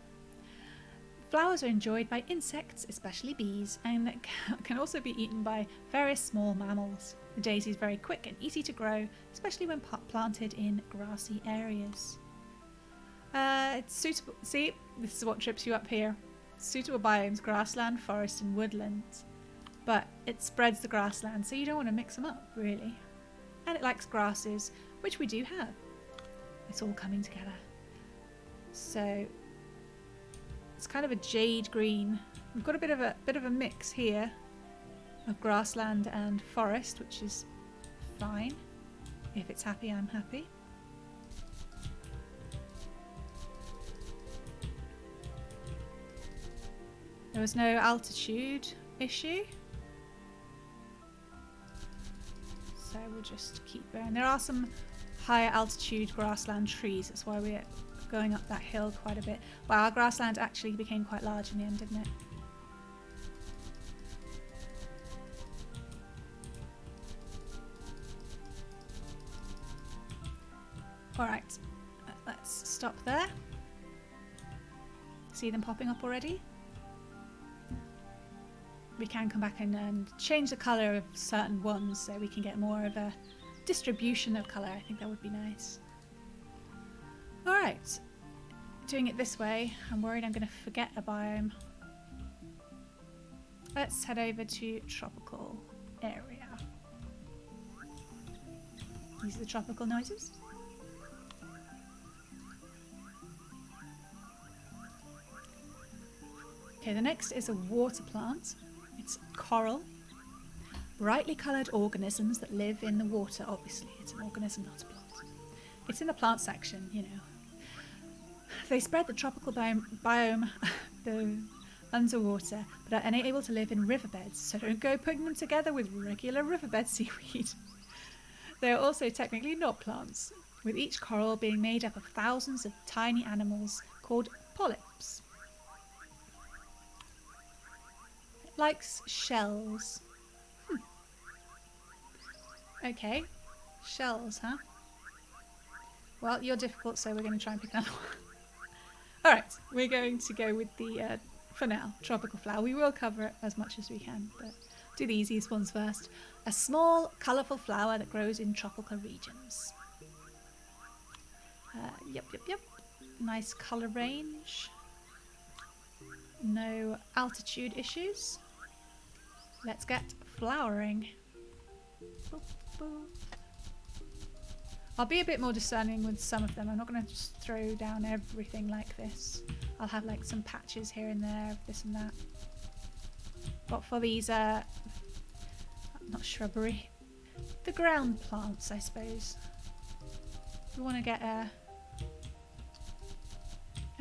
Flowers are enjoyed by insects, especially bees, and can also be eaten by various small mammals. The daisy is very quick and easy to grow, especially when planted in grassy areas. It's suitable. See, this is what trips you up here. Suitable biomes: grassland, forest, and woodlands. But it spreads the grassland, so you don't want to mix them up, really. And it likes grasses, which we do have. It's all coming together. So it's kind of a jade green. We've got a bit of a mix here of grassland and forest, which is fine. If it's happy, I'm happy. There was no altitude issue, so we'll just keep going. There are some higher altitude grassland trees, that's why we're going up that hill quite a bit. Wow, our grassland actually became quite large in the end, didn't it? Alright, let's stop there. See them popping up already? We can come back and change the colour of certain ones so we can get more of a distribution of colour. I think that would be nice. Alright, doing it this way, I'm worried I'm going to forget a biome. Let's head over to tropical area. These are the tropical noises. Okay, the next is a water plant. It's coral. Brightly coloured organisms that live in the water. Obviously, it's an organism, not a plant. It's in the plant section, you know. They spread the tropical biome underwater, but are unable to live in riverbeds, so don't go putting them together with regular riverbed seaweed. They are also technically not plants, with each coral being made up of thousands of tiny animals called polyps. It likes shells. Okay, shells, huh? Well, you're difficult, so we're going to try and pick another one. Alright, we're going to go with the, for now, tropical flower. We will cover it as much as we can, but do the easiest ones first. A small, colourful flower that grows in tropical regions. Yep. Nice colour range. No altitude issues. Let's get flowering. Boop, boop. I'll be a bit more discerning with some of them. I'm not going to just throw down everything like this. I'll have like some patches here and there of this and that. But for these, not shrubbery, the ground plants, I suppose. We want to get a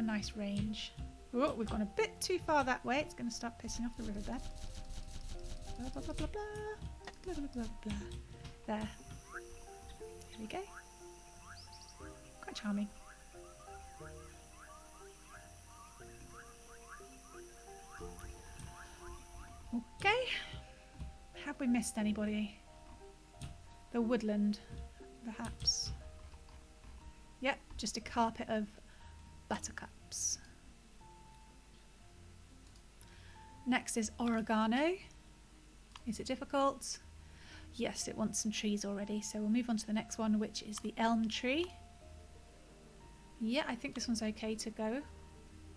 nice range. Oh, we've gone a bit too far that way. It's going to start pissing off the riverbed. Blah, blah, blah, blah, blah. Blah, blah, blah, blah. There. There we go. Quite charming. Okay. Have we missed anybody? The woodland, perhaps. Yep, just a carpet of buttercups. Next is oregano. Is it difficult? Yes, it wants some trees already, so we'll move on to the next one, which is the elm tree. Yeah, I think this one's okay to go.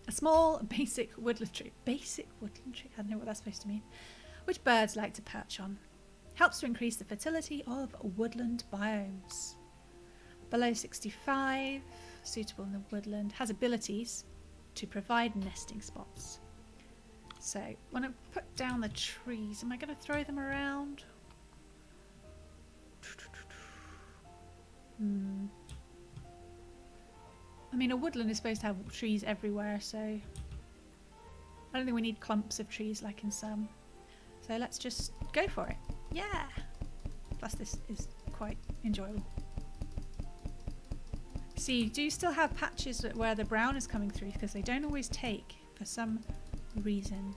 A small, basic woodland tree. Basic woodland tree? I don't know what that's supposed to mean. Which birds like to perch on. Helps to increase the fertility of woodland biomes. Below 65, suitable in the woodland. Has abilities to provide nesting spots. So, when I put down the trees, am I going to throw them around? I mean, a woodland is supposed to have trees everywhere, so I don't think we need clumps of trees like in some. So let's just go for it. Yeah! Plus this is quite enjoyable. See, do you still have patches where the brown is coming through? Because they don't always take for some reason.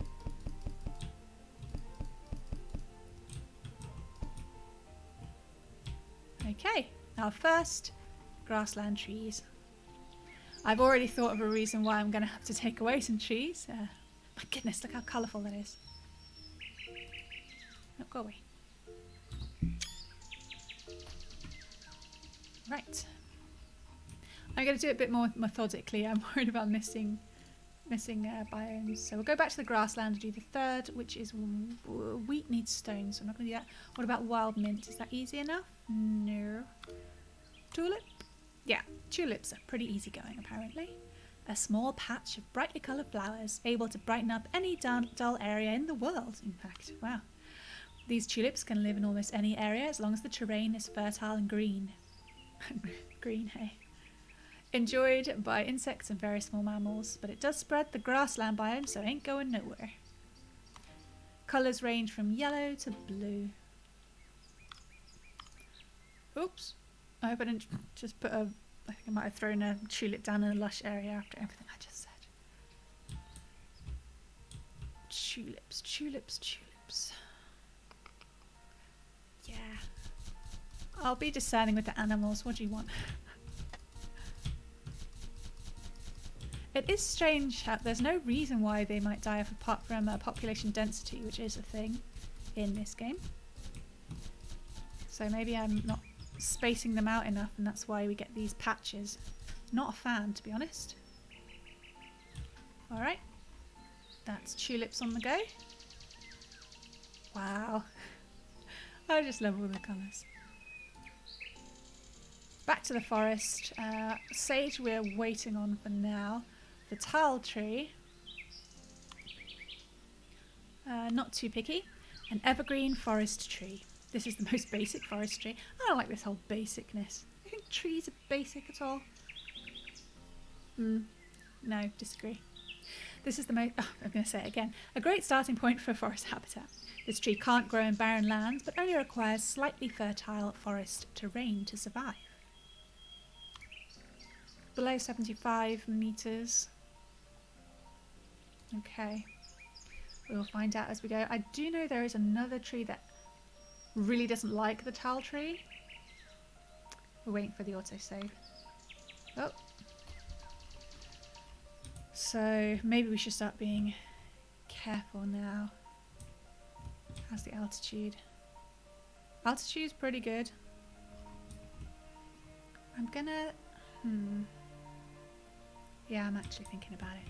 Okay, our first grassland trees. I've already thought of a reason why I'm going to have to take away some trees. My goodness, look how colourful that is. Oh, go away. Right. I'm going to do it a bit more methodically. I'm worried about missing biomes. So we'll go back to the grassland and do the third, which is wheat needs stones. So I'm not going to do that. What about wild mint? Is that easy enough? No. Tulip? Yeah, tulips are pretty easy going apparently. A small patch of brightly coloured flowers, able to brighten up any dull area in the world, in fact. Wow. These tulips can live in almost any area as long as the terrain is fertile and green. Green, hey. Enjoyed by insects and very small mammals, but it does spread the grassland biome, so it ain't going nowhere. Colours range from yellow to blue. Oops. I hope I didn't just put a... I think I might have thrown a tulip down in a lush area after everything I just said. Tulips, tulips, tulips. Yeah. I'll be discerning with the animals. What do you want? It is strange how there's no reason why they might die off apart from population density, which is a thing in this game. So maybe I'm not spacing them out enough and that's why we get these patches. Not a fan, to be honest. Alright. That's tulips on the go. Wow. I just love all the colours. Back to the forest. Sage we're waiting on for now. The tile tree. Not too picky. An evergreen forest tree. This is the most basic forest tree. I don't like this whole basicness. I think trees are basic at all. No, disagree. This is the most... Oh, I'm going to say it again. A great starting point for forest habitat. This tree can't grow in barren lands, but only requires slightly fertile forest terrain to survive. Below 75 metres. Okay. We'll find out as we go. I do know there is another tree that really doesn't like the tile tree. We're waiting for the autosave. Oh. So maybe we should start being careful now. How's the altitude? Altitude's pretty good. I'm gonna... Yeah, I'm actually thinking about it.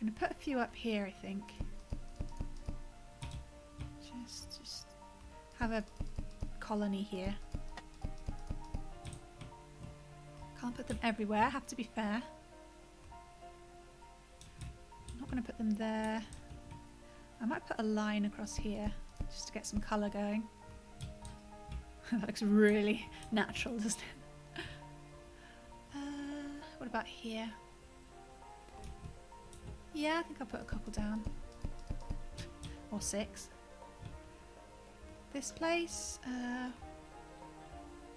I'm gonna put a few up here, I think. Just have a colony here. Can't put them everywhere, have to be fair. I'm not gonna put them there. I might put a line across here just to get some colour going. That looks really natural, doesn't it? What about here? Yeah, I think I'll put a couple down. Or 6. this place.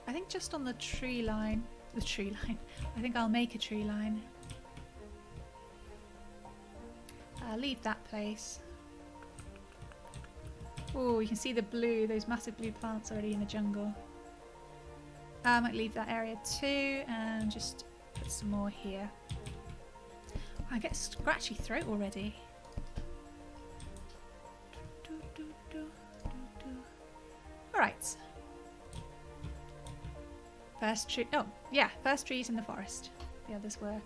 I think just on the tree line. The tree line. I think I'll make a tree line. I'll leave that place. Oh, you can see the blue, those massive blue plants already in the jungle. I might leave that area too and just put some more here. I get a scratchy throat already. Alright. First tree. Oh, yeah, first trees in the forest. The others were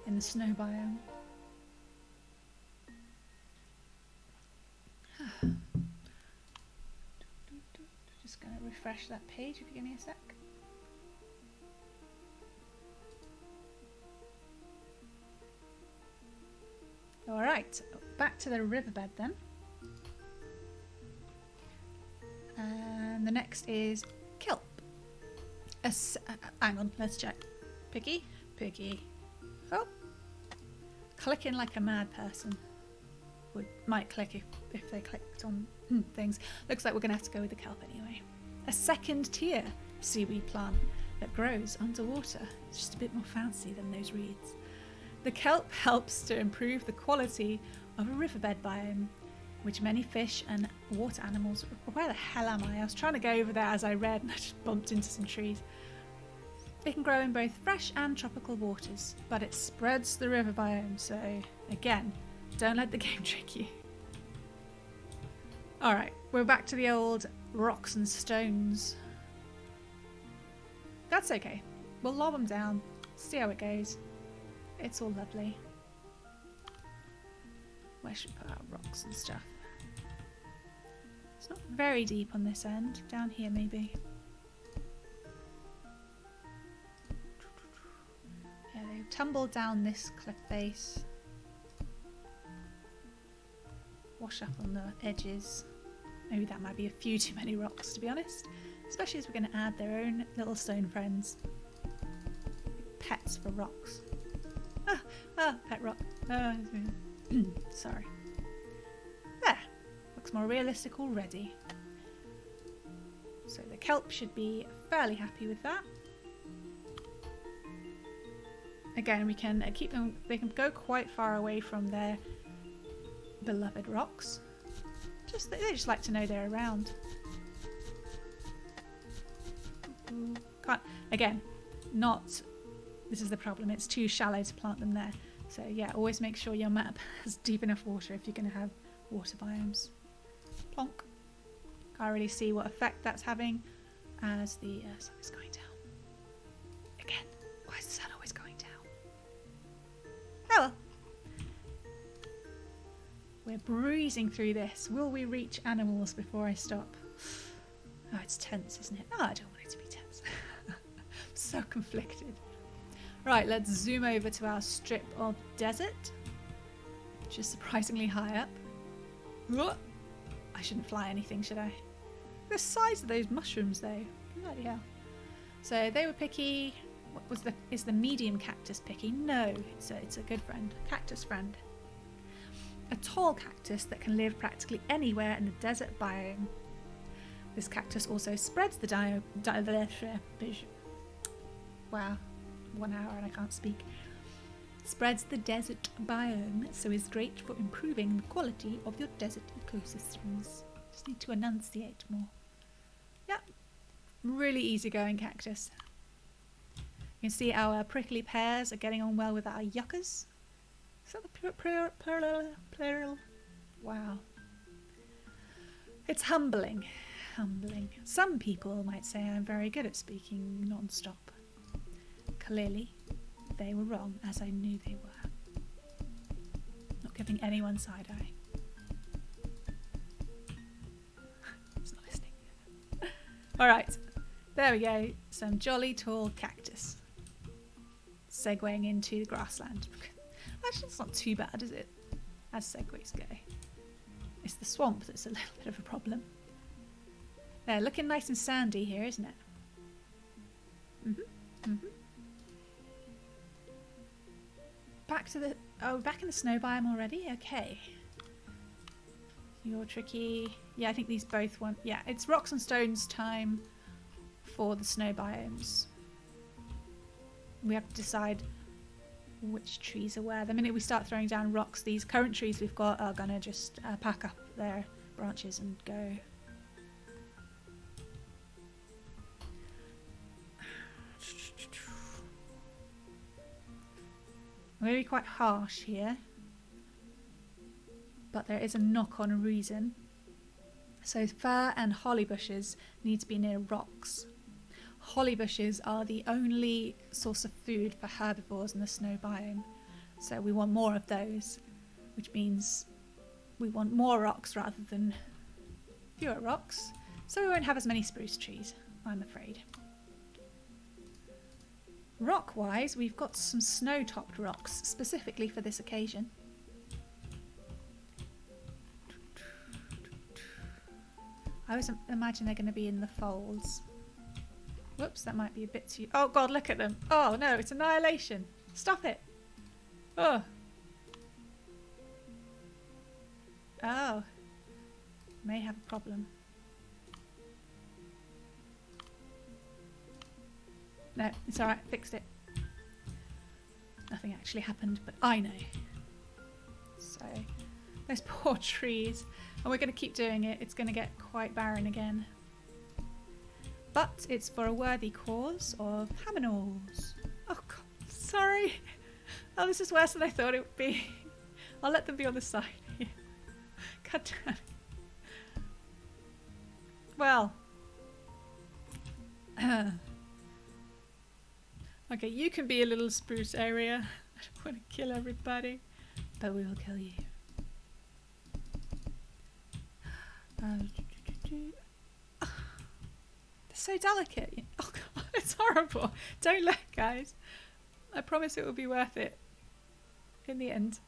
in the snow biome. Just going to refresh that page if you give me a sec. Alright, back to the riverbed then. And the next is kelp. Hang on, let's check. Picky, picky. Oh, clicking like a mad person. Might click if they clicked on things. Looks like we're going to have to go with the kelp anyway. A second tier seaweed plant that grows underwater. It's just a bit more fancy than those reeds. The kelp helps to improve the quality of a riverbed biome, which many fish and water animals... Where the hell am I? I was trying to go over there as I read and I just bumped into some trees. It can grow in both fresh and tropical waters, but it spreads the river biome, so again, don't let the game trick you. Alright, we're back to the old rocks and stones. That's okay. We'll lob them down, see how it goes. It's all lovely. Where should we put our rocks and stuff? It's not very deep on this end. Down here maybe. Yeah, they tumble down this cliff face. Wash up on the edges. Maybe that might be a few too many rocks, to be honest. Especially as we're going to add their own little stone friends. Pets for rocks. Pet rock. Sorry. There. Looks more realistic already. So the kelp should be fairly happy with that. Again, we can keep them, they can go quite far away from their beloved rocks. They just like to know they're around. Can't, again, this is the problem, it's too shallow to plant them there. So yeah, always make sure your map has deep enough water if you're going to have water biomes. Plonk. Can't really see what effect that's having as the sun is going down. Again, why is the sun always going down? Oh well. We're breezing through this. Will we reach animals before I stop? Oh, it's tense, isn't it? No, I don't want it to be tense. I'm so conflicted. Right, let's zoom over to our strip of desert, which is surprisingly high up. I shouldn't fly anything, should I? The size of those mushrooms, though. Bloody hell. So they were picky. Is the medium cactus picky? No, it's a good friend. Cactus friend. A tall cactus that can live practically anywhere in the desert biome. This cactus also spreads the wow, 1 hour and I can't speak. Spreads the desert biome, so is great for improving the quality of your desert ecosystems. Just need to enunciate more. Yep, really easygoing cactus. You can see our prickly pears are getting on well with our yuccas. Is that the plural? Wow. It's humbling. Humbling. Some people might say I'm very good at speaking non-stop. Clearly, they were wrong, as I knew they were. Not giving anyone side eye. It's not listening. Alright, there we go. Some jolly tall cactus. Segueing into the grassland. Actually, it's not too bad, is it? As segues go. It's the swamp that's a little bit of a problem. They're looking nice and sandy here, isn't it? Back in the snow biome already? Okay. You're tricky. Yeah, I think these both want... Yeah, it's rocks and stones time for the snow biomes. We have to decide which trees are where. The minute we start throwing down rocks, these current trees we've got are going to just pack up their branches and go. I'm going to be quite harsh here, but there is a knock-on reason. So fir and holly bushes need to be near rocks. Holly bushes are the only source of food for herbivores in the snow biome, so we want more of those, which means we want more rocks rather than fewer rocks, so we won't have as many spruce trees, I'm afraid. Rock-wise, we've got some snow-topped rocks specifically for this occasion. I always imagine they're going to be in the folds. Whoops, that might be a bit too... Oh god, look at them. Oh no, it's annihilation. Stop it. Oh. Oh. May have a problem. No, it's alright, fixed it. Nothing actually happened, but I know. So, those poor trees. And we're going to keep doing it. It's going to get quite barren again. But it's for a worthy cause of Haminals. Oh god, sorry. Oh, this is worse than I thought it would be. I'll let them be on the side here. God damn it. Well. Okay, you can be a little spruce area. I don't want to kill everybody, but we will kill you. They're so delicate. Oh god, it's horrible. Don't look, guys. I promise it will be worth it in the end.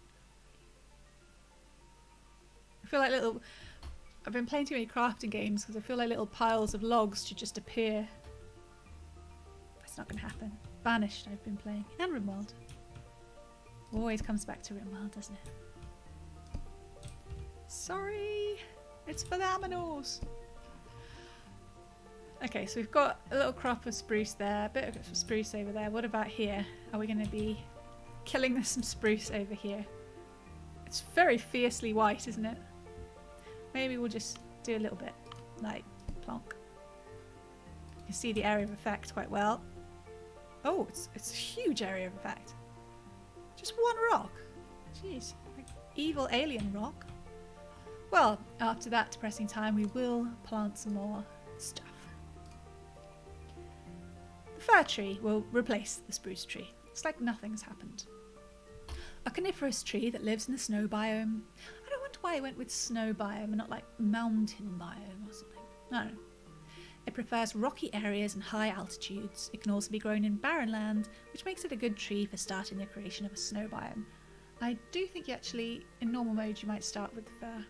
I feel like little... I've been playing too many crafting games because I feel like little piles of logs should just appear. That's not going to happen. Banished I've been playing. And Rimworld. Always comes back to Rimworld, doesn't it? Sorry. It's for the Aminals. Okay, so we've got a little crop of spruce there, a bit of spruce over there. What about here? Are we going to be killing some spruce over here? It's very fiercely white, isn't it? Maybe we'll just do a little bit, like plonk. You can see the area of effect quite well. Oh, it's a huge area of effect. Just one rock. Jeez, like evil alien rock. Well, after that depressing time, we will plant some more stuff. The fir tree will replace the spruce tree. It's like nothing's happened. A coniferous tree that lives in the snow biome. I don't wonder why I went with snow biome and not like mountain biome or something. I don't know. It prefers rocky areas and high altitudes. It can also be grown in barren land, which makes it a good tree for starting the creation of a snow biome. I do think you actually, in normal mode, you might start with the fir.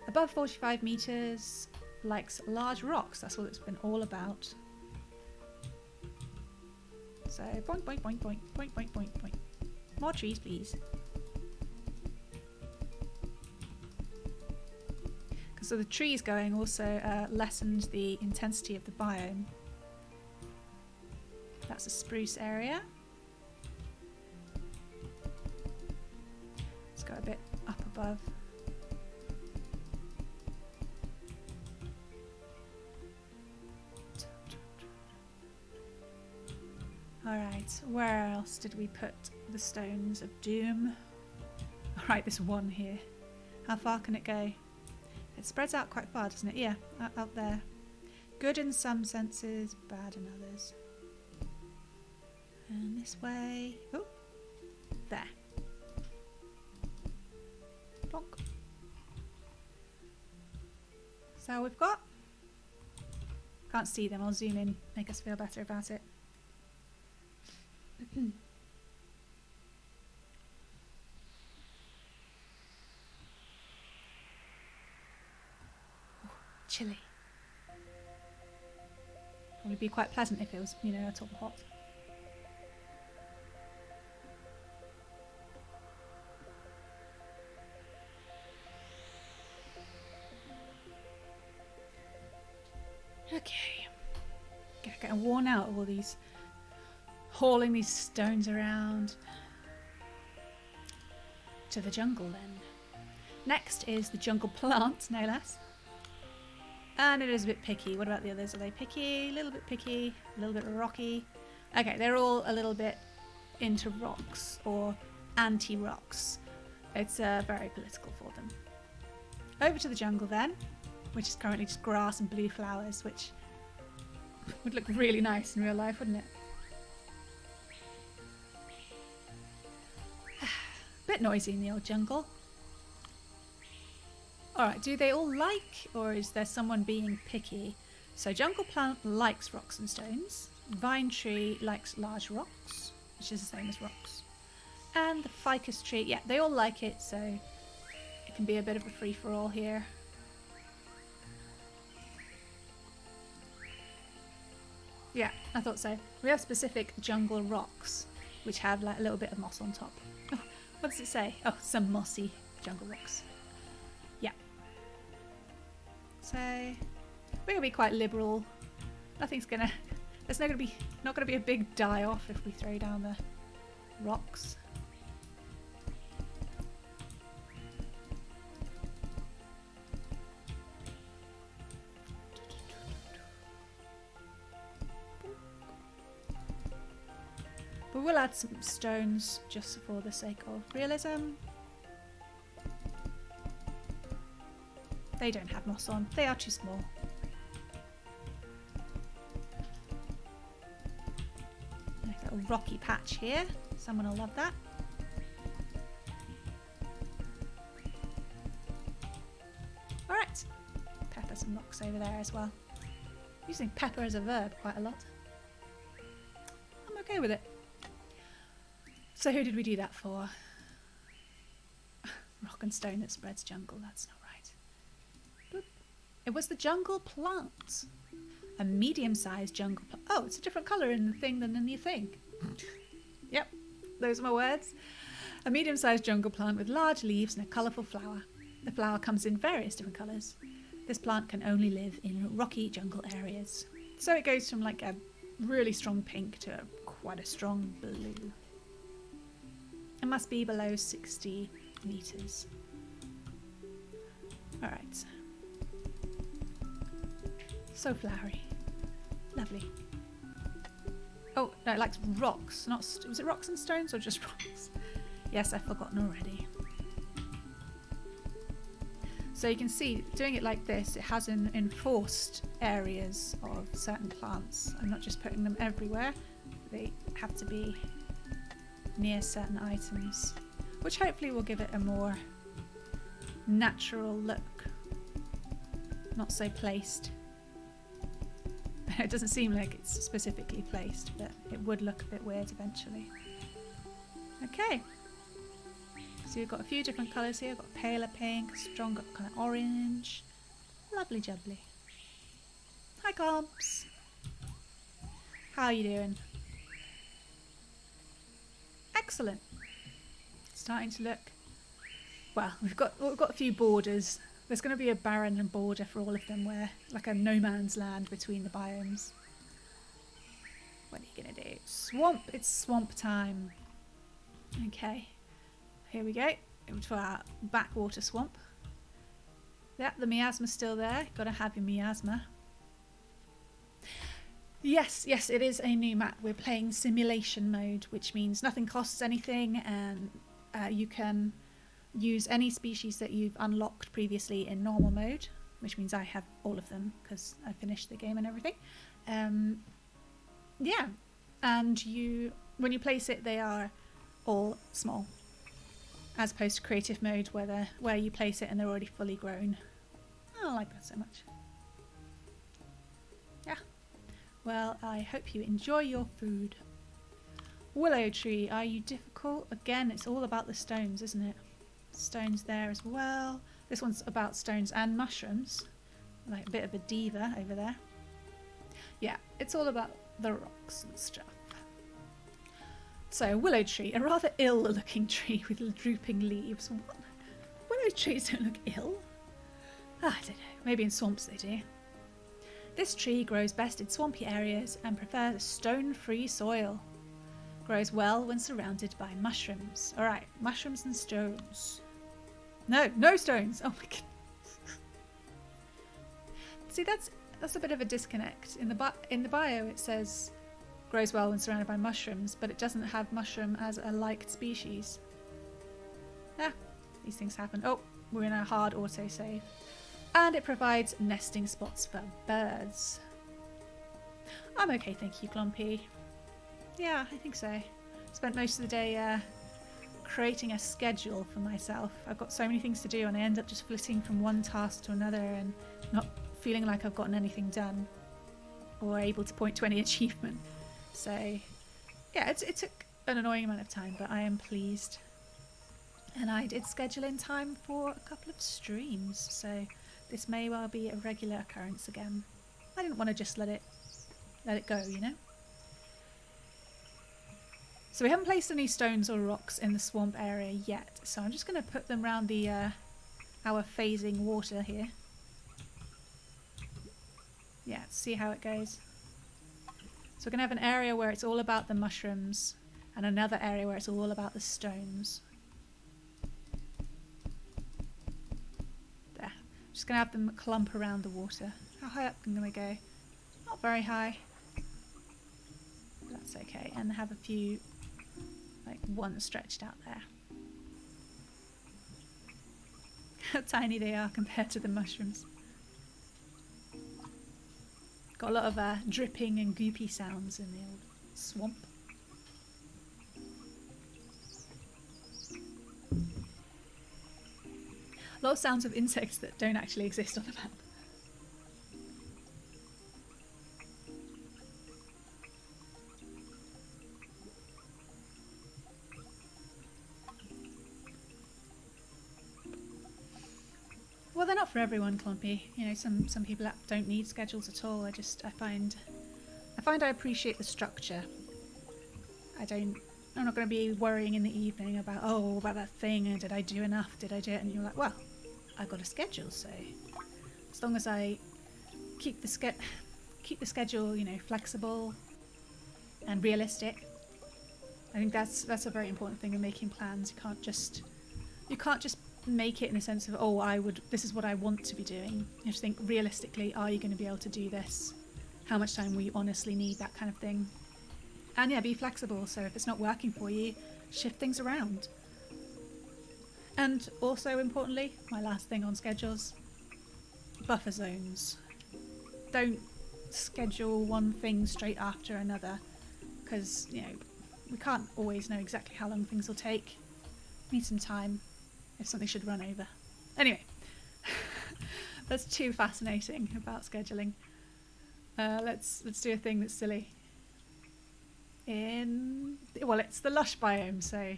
Above 45 metres, likes large rocks. That's what it's been all about. So, boink, boink, boink, boink, boink, boink, boink, boink. More trees, please. So the trees going also lessened the intensity of the biome. That's a spruce area. Let's go a bit up above. Alright, where else did we put the stones of doom? Alright, this one here. How far can it go? It spreads out quite far, doesn't it? Yeah, out there. Good in some senses, bad in others. And this way. Oh, there. Plonk. So we've got... Can't see them, I'll zoom in, make us feel better about it. Chilly. Probably be quite pleasant if it was, you know, a top hot. worn out of all these hauling these stones around. To the jungle then. Next is the jungle plant, no less. And it is a bit picky. What about the others? Are they picky? A little bit picky, a little bit rocky. Okay, they're all a little bit into rocks or anti-rocks. It's very political for them. Over to the jungle then, which is currently just grass and blue flowers, which would look really nice in real life, wouldn't it? Bit noisy in the old jungle. Alright, do they all like, or is there someone being picky? So jungle plant likes rocks and stones. Vine tree likes large rocks, which is the same as rocks. And the ficus tree, yeah, they all like it, so it can be a bit of a free-for-all here. Yeah, I thought so. We have specific jungle rocks, which have like a little bit of moss on top. Oh, what does it say? Oh, some mossy jungle rocks. Yeah. So we're gonna be quite liberal. Nothing's gonna. There's not gonna be a big die-off if we throw down the rocks. But we'll add some stones just for the sake of realism. They don't have moss on. They are too small. Nice little rocky patch here. Someone will love that. Alright. Pepper some rocks over there as well. Using pepper as a verb quite a lot. I'm okay with it. So who did we do that for? Rock and stone that spreads jungle, that's not right. Boop. It was the jungle plant. A medium-sized jungle plant. Oh, it's a different colour in the thing than you think. Yep, those are my words. A medium-sized jungle plant with large leaves and a colourful flower. The flower comes in various different colours. This plant can only live in rocky jungle areas. So it goes from like a really strong pink to quite a strong blue. It must be below 60 metres. Alright. So flowery. Lovely. Oh, no, it likes rocks. Was it rocks and stones or just rocks? Yes, I've forgotten already. So you can see, doing it like this, it has enforced areas of certain plants. I'm not just putting them everywhere. They have to be near certain items, which hopefully will give it a more natural look, not so placed. It doesn't seem like it's specifically placed, but it would look a bit weird eventually. Okay, so we've got a few different colours here. We've got paler pink, stronger kind of orange. Lovely jubbly. Hi Comps, how are you doing? Excellent. Starting to look, well, we've got a few borders. There's going to be a barren and border for all of them, where like a no man's land between the biomes. What are you going to do? Swamp. It's swamp time. Okay, here we go to our backwater swamp. Yep, the miasma's still there. Got to have your miasma. Yes, it is a new map. We're playing simulation mode, which means nothing costs anything, and you can use any species that you've unlocked previously in normal mode, which means I have all of them because I finished the game and everything. Yeah, and when you place it, they are all small, as opposed to creative mode where you place it and they're already fully grown. I don't like that so much. Yeah. Well, I hope you enjoy your food. Willow tree, are you difficult? Again, it's all about the stones, isn't it? Stones there as well. This one's about stones and mushrooms. Like a bit of a diva over there. Yeah, it's all about the rocks and stuff. So, willow tree, a rather ill-looking tree with drooping leaves. What? Willow trees don't look ill? I don't know. Maybe in swamps they do. This tree grows best in swampy areas and prefers stone-free soil. Grows well when surrounded by mushrooms. Alright, mushrooms and stones. No, no stones! Oh my god. See, that's a bit of a disconnect. In the bio it says grows well when surrounded by mushrooms, but it doesn't have mushroom as a liked species. Ah, these things happen. Oh, we're in a hard autosave. And it provides nesting spots for birds. I'm okay, thank you, Glompy. Yeah, I think so. Spent most of the day creating a schedule for myself. I've got so many things to do and I end up just flitting from one task to another and not feeling like I've gotten anything done or able to point to any achievement. So yeah, it took an annoying amount of time, but I am pleased. And I did schedule in time for a couple of streams, so this may well be a regular occurrence again. I didn't want to just let it go, you know? So we haven't placed any stones or rocks in the swamp area yet, so I'm just going to put them around the our phasing water here. Yeah, see how it goes. So we're going to have an area where it's all about the mushrooms and another area where it's all about the stones. There. Just going to have them clump around the water. How high up can we go? Not very high. That's okay. And have a few, like one stretched out there. How tiny they are compared to the mushrooms. Got a lot of dripping and goopy sounds in the old swamp. A lot of sounds of insects that don't actually exist on the map. Well, they're not for everyone, Clumpy. You know, some people don't need schedules at all. I find I appreciate the structure. I'm not going to be worrying in the evening about that thing, and did I do enough? Did I do it? And you're like, well, I've got a schedule, so as long as I keep the schedule, you know, flexible and realistic. I think that's a very important thing in making plans. You can't just make it in a sense of this is what I want to be doing. You have to think realistically, are you going to be able to do this? How much time will you honestly need? That kind of thing. And yeah, be flexible, so if it's not working for you, shift things around. And also importantly, my last thing on schedules, buffer zones. Don't schedule one thing straight after another, because you know we can't always know exactly how long things will take. Need some time if something should run over. Anyway, that's too fascinating about scheduling. Let's do a thing that's silly. It's the lush biome, so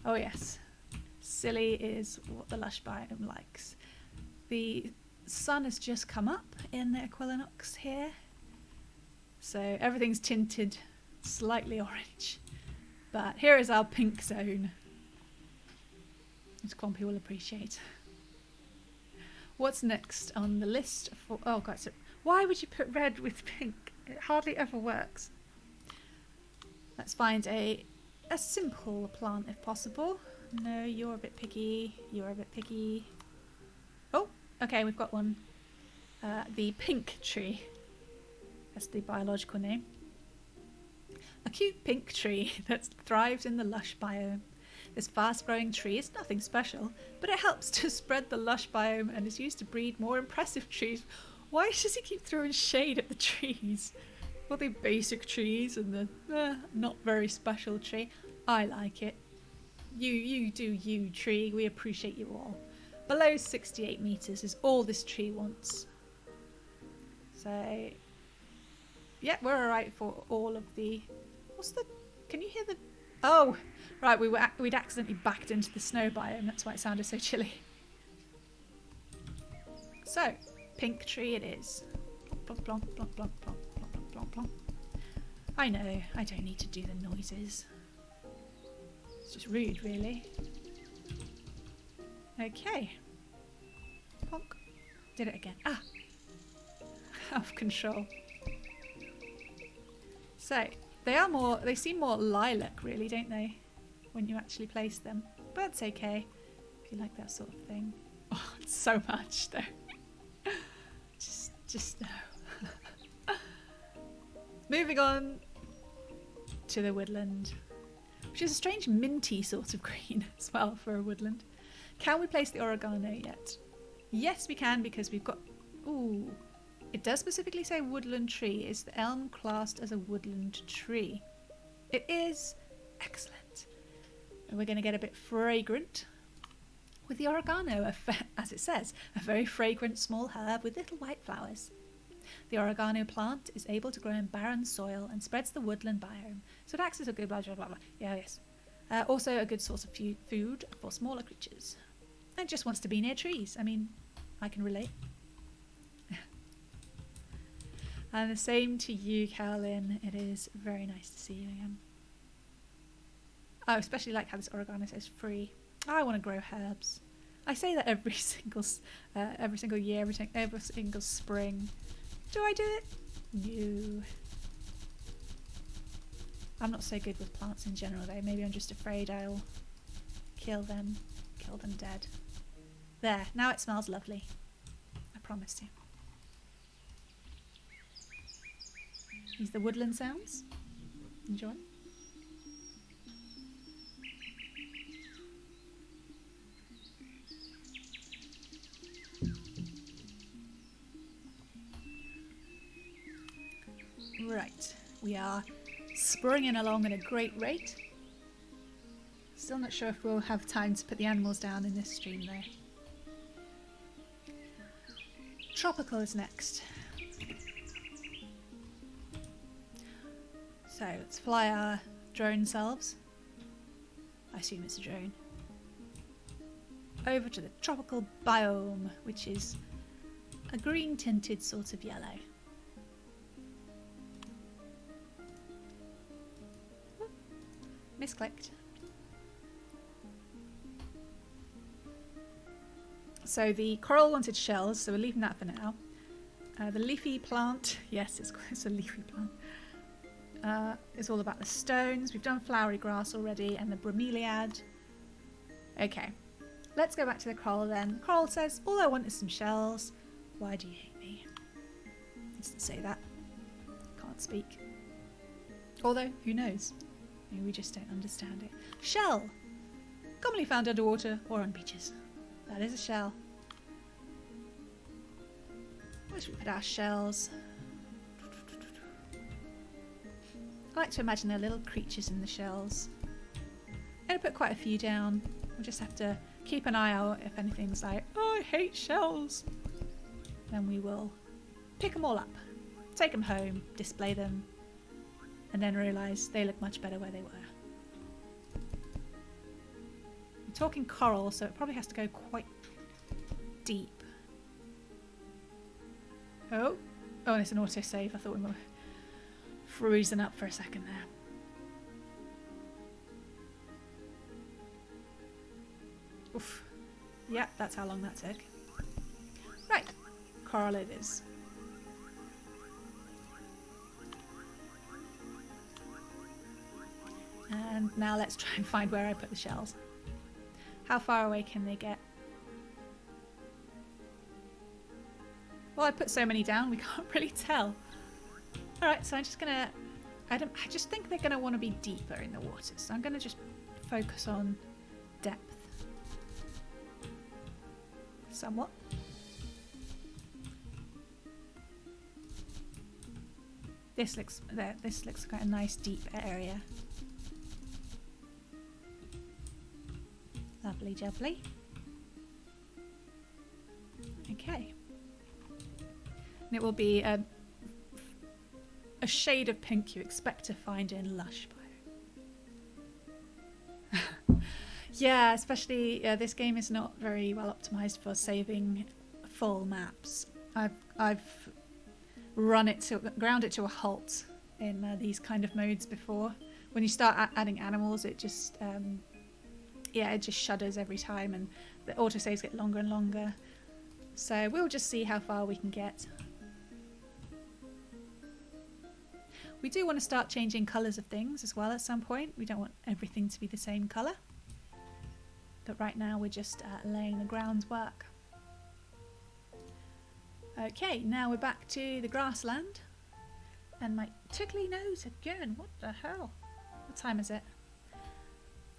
oh yes, silly is what the lush biome likes. The sun has just come up in the Equilinox here, so everything's tinted slightly orange, but here is our pink zone, which Clompy will appreciate. What's next on the list for... Oh god, so why would you put red with pink? It hardly ever works. Let's find a simple plant if possible. No, you're a bit picky. You're a bit picky. Oh, okay, we've got one. The pink tree. That's the biological name. A cute pink tree that thrives in the lush biome. This fast-growing tree is nothing special, but it helps to spread the lush biome and is used to breed more impressive trees. Why does he keep throwing shade at the trees? Well, the basic trees and the not very special tree. I like it. You do you, tree. We appreciate you all. Below 68 meters is all this tree wants. So, yeah, we're alright for all of the... Can you hear the... Oh, right, we'd accidentally backed into the snow biome. That's why it sounded so chilly. So, pink tree it is. Plonk, plonk, plonk, plonk, plonk. Plonk, plonk. I know, I don't need to do the noises. It's just rude, really. Okay. Plonk. Did it again. Ah! out of control. So, they seem more lilac really, don't they? When you actually place them. But it's okay if you like that sort of thing. Oh, it's so much though. just no. Moving on to the woodland. Which is a strange minty sort of green as well for a woodland. Can we place the oregano yet? Yes, we can because we've got... Ooh. It does specifically say woodland tree. Is the elm classed as a woodland tree? It is. Excellent. And we're going to get a bit fragrant with the oregano, as it says, a very fragrant small herb with little white flowers. The oregano plant is able to grow in barren soil and spreads the woodland biome, so it acts as a good blah blah blah blah. Yeah, yes. Also a good source of food for smaller creatures. And it just wants to be near trees. I mean, I can relate. And the same to you, Carolyn. It is very nice to see you again. I especially like how this oregano says free. I want to grow herbs. I say that every single year, every single spring. Do I do it? No. I'm not so good with plants in general though. Maybe I'm just afraid I'll kill them dead. There, now it smells lovely. I promise you. These are the woodland sounds. Enjoy. Right, we are springing along at a great rate. Still not sure if we'll have time to put the animals down in this stream though. Tropical is next. So let's fly our drone selves. I assume it's a drone. Over to the tropical biome, which is a green tinted sort of yellow. Misclicked. So the coral wanted shells, so we're leaving that for now. The leafy plant, yes, it's a leafy plant. It's all about the stones. We've done flowery grass already and the bromeliad. Okay, let's go back to the coral then. The coral says, all I want is some shells. Why do you hate me? It doesn't say that. Can't speak. Although, who knows? Maybe we just don't understand it. Shell! Commonly found underwater or on beaches. That is a shell. Where should we put our shells? I like to imagine there are little creatures in the shells. I'm going to put quite a few down. We'll just have to keep an eye out if anything's like, oh, I hate shells. Then we will pick them all up, take them home, display them, and then realise they look much better where they were. I'm talking coral, so it probably has to go quite deep. Oh, and it's an autosave. I thought we were freezing up for a second there. Oof. Yep, that's how long that took. Right, coral it is. And now let's try and find where I put the shells. How far away can they get? Well, I put so many down, we can't really tell. Alright, so I'm just gonna... I just think they're gonna want to be deeper in the water, so I'm gonna just focus on depth. Somewhat. This looks quite a nice deep area. Lovely jubbly. Okay. And it will be a shade of pink you expect to find in lush biome. Yeah, especially this game is not very well optimized for saving full maps. I've ground it to a halt in these kind of modes before. When you start adding animals, it just it just shudders every time, and the autosaves get longer and longer. So we'll just see how far we can get. We do want to start changing colours of things as well at some point. We don't want everything to be the same colour. But right now we're just laying the groundwork. Okay, now we're back to the grassland. And my tickly nose again. What the hell? What time is it?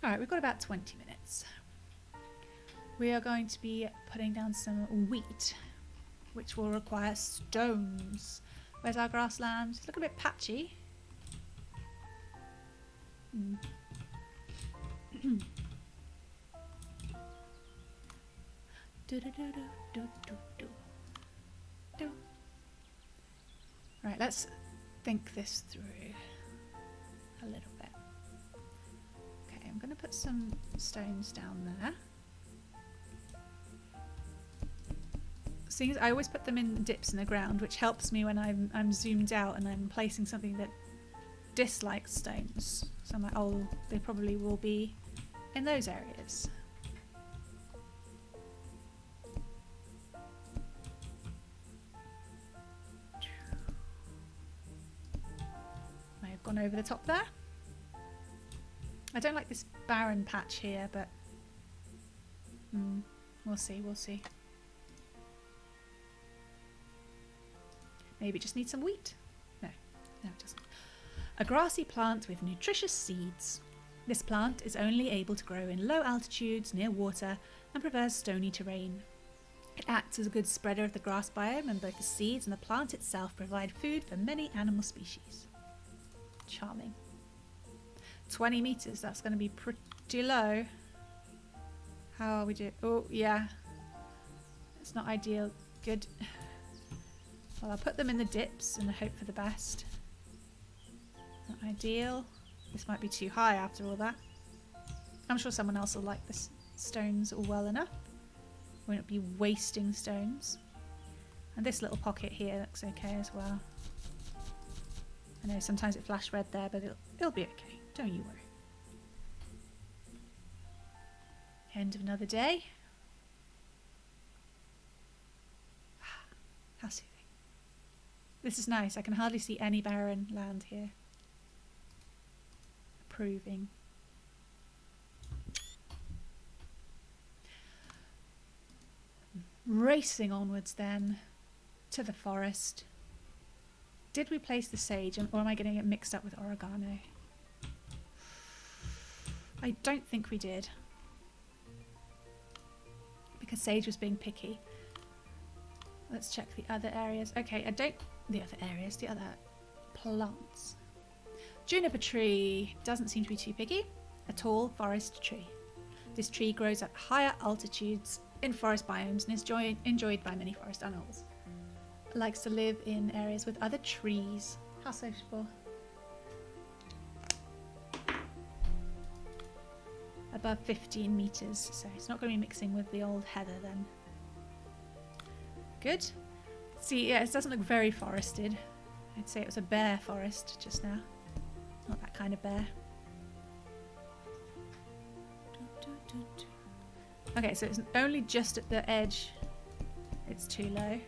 Alright, we've got about 20 minutes. We are going to be putting down some wheat, which will require stones. Where's our grassland? It's looking a bit patchy. Right, let's think this through a little bit. Okay, I'm going to put some stones down there. Seeing as I always put them in dips in the ground, which helps me when I'm zoomed out and I'm placing something that dislikes stones. So I'm like, oh, they probably will be in those areas. May have gone over the top there. I don't like this barren patch here, but we'll see, we'll see. Maybe it just needs some wheat. No, it doesn't. A grassy plant with nutritious seeds. This plant is only able to grow in low altitudes near water and prefers stony terrain. It acts as a good spreader of the grass biome, and both the seeds and the plant itself provide food for many animal species. Charming. 20 meters, that's going to be pretty low. How are we doing? Oh, yeah. It's not ideal. Good. Well, I'll put them in the dips and hope for the best. Not ideal. This might be too high after all that. I'm sure someone else will like the stones all well enough. Won't be wasting stones. And this little pocket here looks okay as well. I know sometimes it flashed red there, but it'll be okay. Don't you worry. End of another day. How soothing. This is nice. I can hardly see any barren land here. Approving. Racing onwards then to the forest. Did we place the sage, or am I getting it mixed up with oregano? I don't think we did. Because sage was being picky. Let's check the other areas. Okay, the other plants. Juniper tree doesn't seem to be too picky. A tall forest tree. This tree grows at higher altitudes in forest biomes and is enjoyed by many forest animals. It likes to live in areas with other trees. How sociable. Above 15 meters, so it's not going to be mixing with the old heather then. Good. See, yeah, it doesn't look very forested. I'd say it was a bare forest just now. Not that kind of bare. Okay, so it's only just at the edge. It's too low.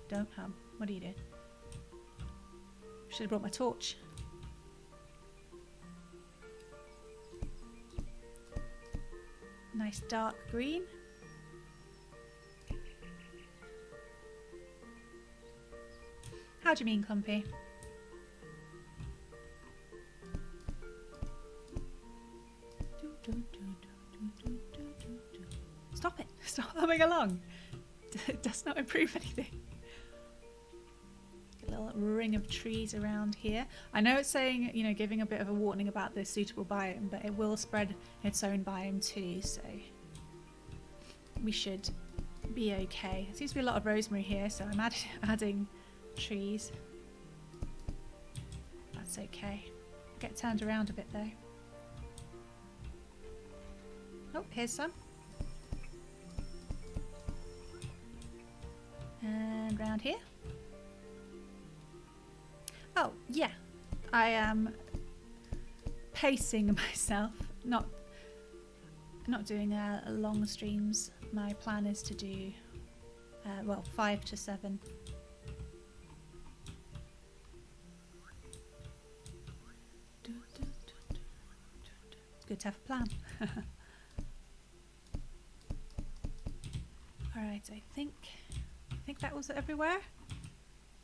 Don't hum. What are you doing? Should have brought my torch. Nice dark green. How do you mean, Clumpy? Stop it! Stop humming along! It does not improve anything. A little ring of trees around here. I know it's saying, you know, giving a bit of a warning about the suitable biome, but it will spread its own biome too, so we should be okay. There seems to be a lot of rosemary here, so I'm adding trees. That's okay. Get turned around a bit though. Oh, here's some. And round here. Oh, yeah. I am pacing myself. Not not doing long streams. My plan is to do, well, 5 to 7. It's good to have a plan. Alright, I think that was everywhere.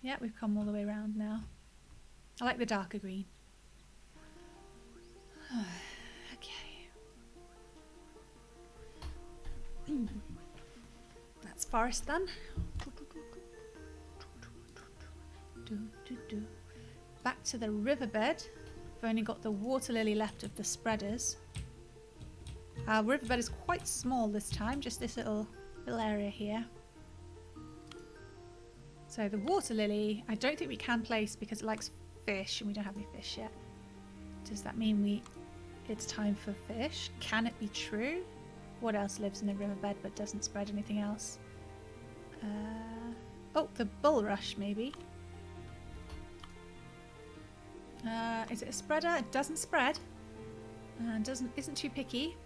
Yeah, we've come all the way around now. I like the darker green. Okay. That's forest done. Back to the riverbed. I've only got the water lily left of the spreaders. Our riverbed is quite small this time, just this little area here. So the water lily, I don't think we can place because it likes fish and we don't have any fish yet. Does that mean it's time for fish? Can it be true? What else lives in the riverbed but doesn't spread anything else? Oh, the bulrush maybe. Is it a spreader? It doesn't spread. Isn't too picky.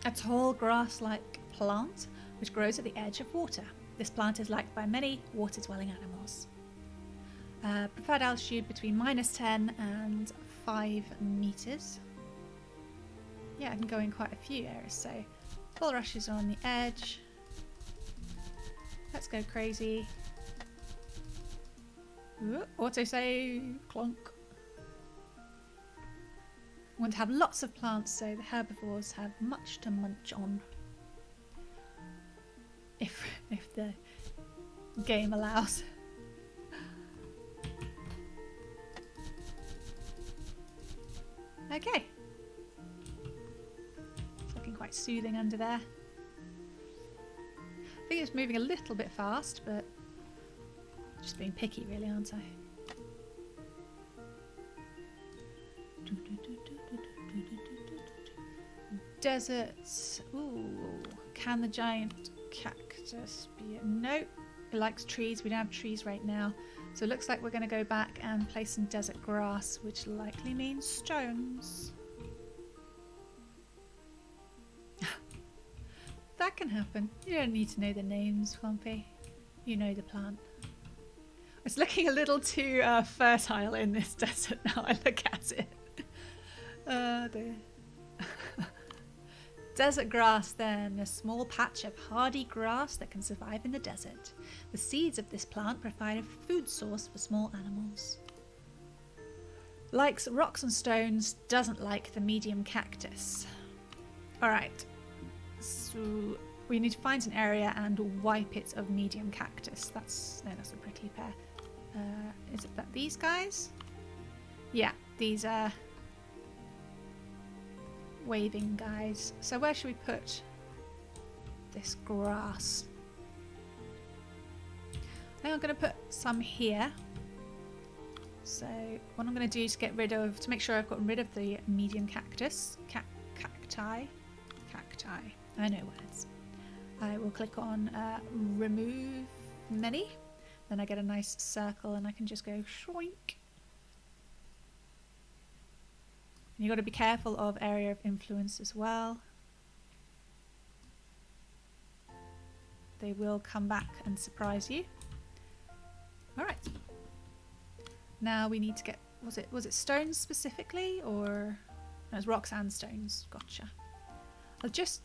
A tall grass-like plant which grows at the edge of water. This plant is liked by many water-dwelling animals. Preferred altitude between -10 and 5 meters. Yeah, I can go in quite a few areas. So, bulrushes are on the edge. Let's go crazy. Ooh, autosave, clonk. I want to have lots of plants so the herbivores have much to munch on. If the game allows. Okay. It's looking quite soothing under there. I think it's moving a little bit fast, but just being picky really, aren't I? Deserts. Ooh. Can the giant cactus be a... Nope. It likes trees. We don't have trees right now. So it looks like we're going to go back and place some desert grass, which likely means stones. That can happen. You don't need to know the names, Clumpy. You know the plant. It's looking a little too fertile in this desert now I look at it. Oh dear. Desert grass then, a small patch of hardy grass that can survive in the desert. The seeds of this plant provide a food source for small animals. Likes rocks and stones, doesn't like the medium cactus. Alright, so we need to find an area and wipe it of medium cactus. That's a prickly pear. Is it that these guys? Yeah, these are waving guys. So where should we put this grass? I think I'm going to put some here. So what I'm going to do is to make sure I've gotten rid of the medium cactus. Cacti. I know words. I will click on remove many. Then I get a nice circle and I can just go shroink. You've got to be careful of area of influence as well. They will come back and surprise you. Alright. Now we need to get, was it stones specifically, or no, it's rocks and stones. Gotcha.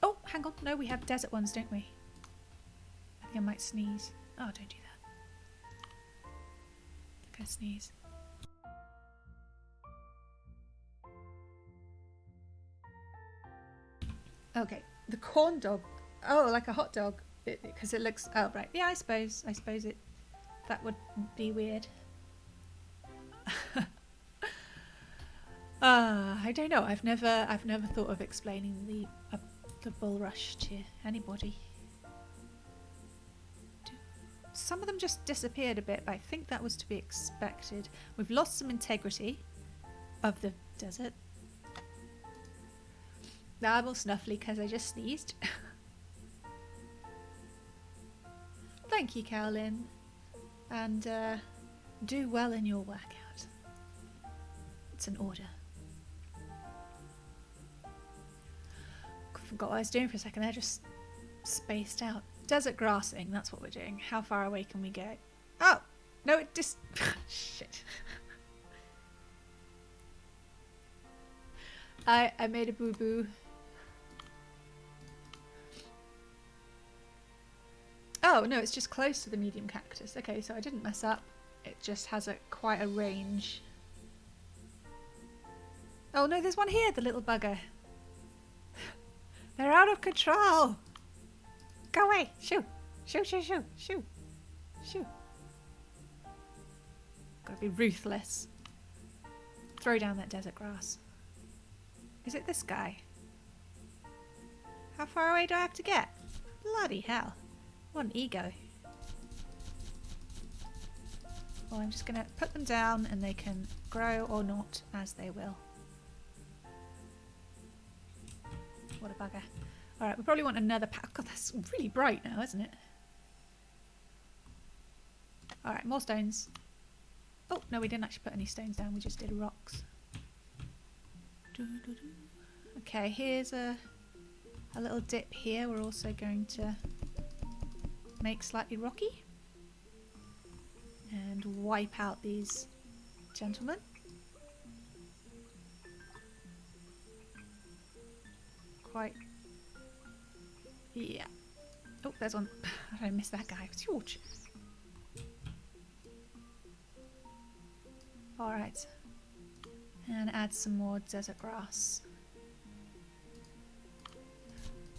Oh, hang on. No, we have desert ones, don't we? I think I might sneeze. Oh, don't do that. I'm gonna sneeze. Okay, the corn dog. Oh, like a hot dog, because it looks. Oh, right. Yeah, I suppose that would be weird. I don't know. I've never thought of explaining the bulrush to anybody. Some of them just disappeared a bit, but I think that was to be expected. We've lost some integrity of the desert. Now I'm all snuffly because I just sneezed. Thank you, Carolyn. And do well in your workout. It's an order. forgot what I was doing for a second. They're just spaced out. Desert grassing, that's what we're doing. How far away can we go? Oh! No, it just... Shit. I made a boo-boo. Oh, no, it's just close to the medium cactus. Okay, so I didn't mess up. It just has quite a range. Oh no, there's one here, the little bugger. They're out of control. Go away. Shoo. Shoo, shoo, shoo, shoo. Shoo. Gotta be ruthless. Throw down that desert grass. Is it this guy? How far away do I have to get? Bloody hell. What an ego. Well, I'm just going to put them down and they can grow or not as they will. What a bugger. Alright, we probably want another pack. God, that's really bright now, isn't it? Alright, more stones. Oh, no, we didn't actually put any stones down. We just did rocks. Okay, here's a little dip here. We're also going to make slightly rocky. And wipe out these gentlemen. Quite. Yeah. Oh, there's one. How did I miss that guy? It's huge. Alright. And add some more desert grass.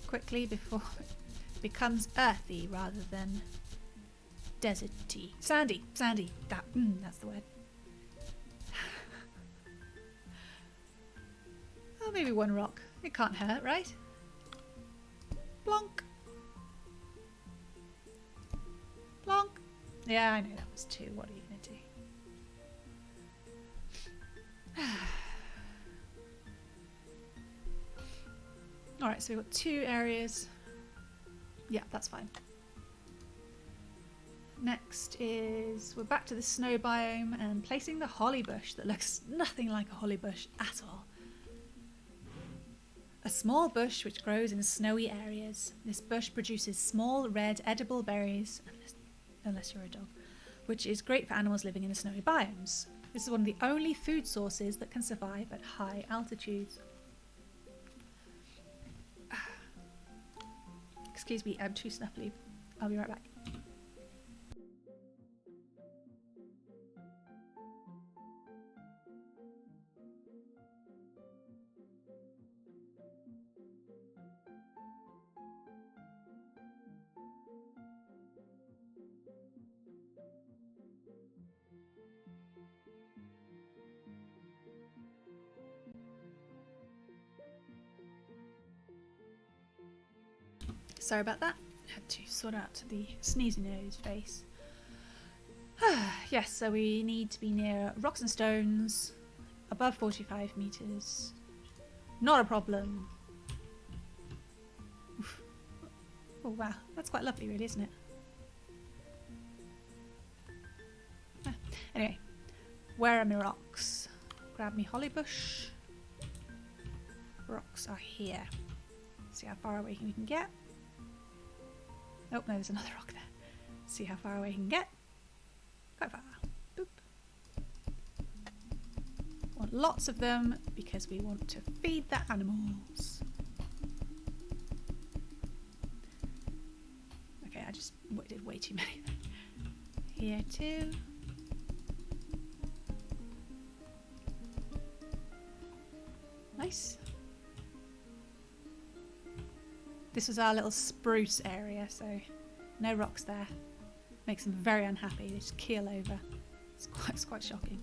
Quickly before it becomes earthy rather than deserty. Sandy. Sandy. That's the word. Oh, maybe one rock. It can't hurt, right? Plonk. Plonk. Yeah, I know that was two. What are you going to do? Alright, so we've got 2 areas. Yeah, that's fine. Next is we're back to the snow biome and placing the holly bush that looks nothing like a holly bush at all. A small bush which grows in snowy areas. This bush produces small red edible berries, unless you're a dog, which is great for animals living in the snowy biomes. This is one of the only food sources that can survive at high altitudes. Excuse me, I'm too snuffly. I'll be right back. Sorry about that. Had to sort out the sneezy nose face. Yes, so we need to be near rocks and stones, above 45 meters. Not a problem. Oof. Oh wow, that's quite lovely really, isn't it? Anyway, where are my rocks? Grab me holly bush. Rocks are here. See how far away we can get. Oh, no, there's another rock there. See how far away we can get. Quite far. Boop. Want lots of them because we want to feed the animals. Okay, I just did way too many. Here too. Nice. This was our little spruce area, so no rocks there. Makes them very unhappy. They just keel over. It's quite shocking.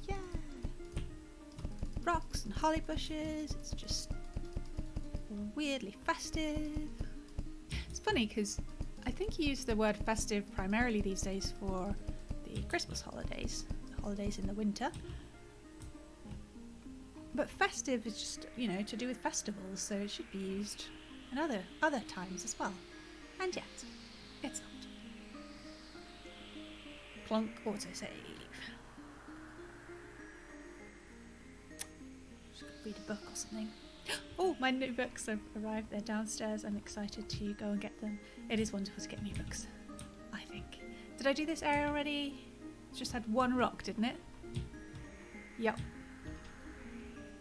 Yeah. Rocks and holly bushes. It's just weirdly festive. It's funny because I think you use the word festive primarily these days for the Christmas holidays, the holidays in the winter. But festive is just, you know, to do with festivals, so it should be used in other times as well. And yet, it's not. Plonk autosave. read a book or something. Oh, my new books have arrived. They're downstairs. I'm excited to go and get them. It is wonderful to get new books, I think. Did I do this area already? It's just had one rock, didn't it? Yep.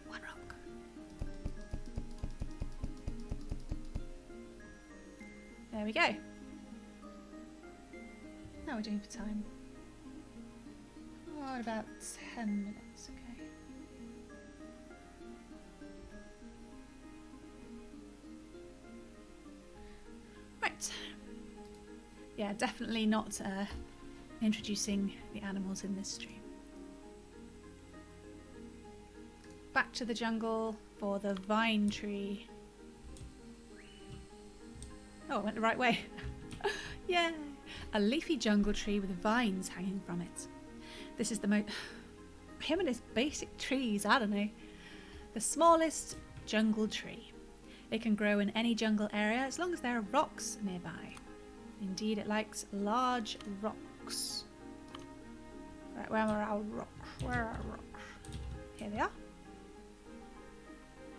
One rock. There we go. How are we doing for time? Oh, about 10 minutes, okay. Right. Yeah, definitely not introducing the animals in this stream. Back to the jungle for the vine tree. Oh, I went the right way. Yeah. A leafy jungle tree with vines hanging from it. This is the most... Him and his basic trees, I don't know. The smallest jungle tree. It can grow in any jungle area as long as there are rocks nearby. Indeed, it likes large rocks. Right, where are our rocks? Where are our rocks? Here they are.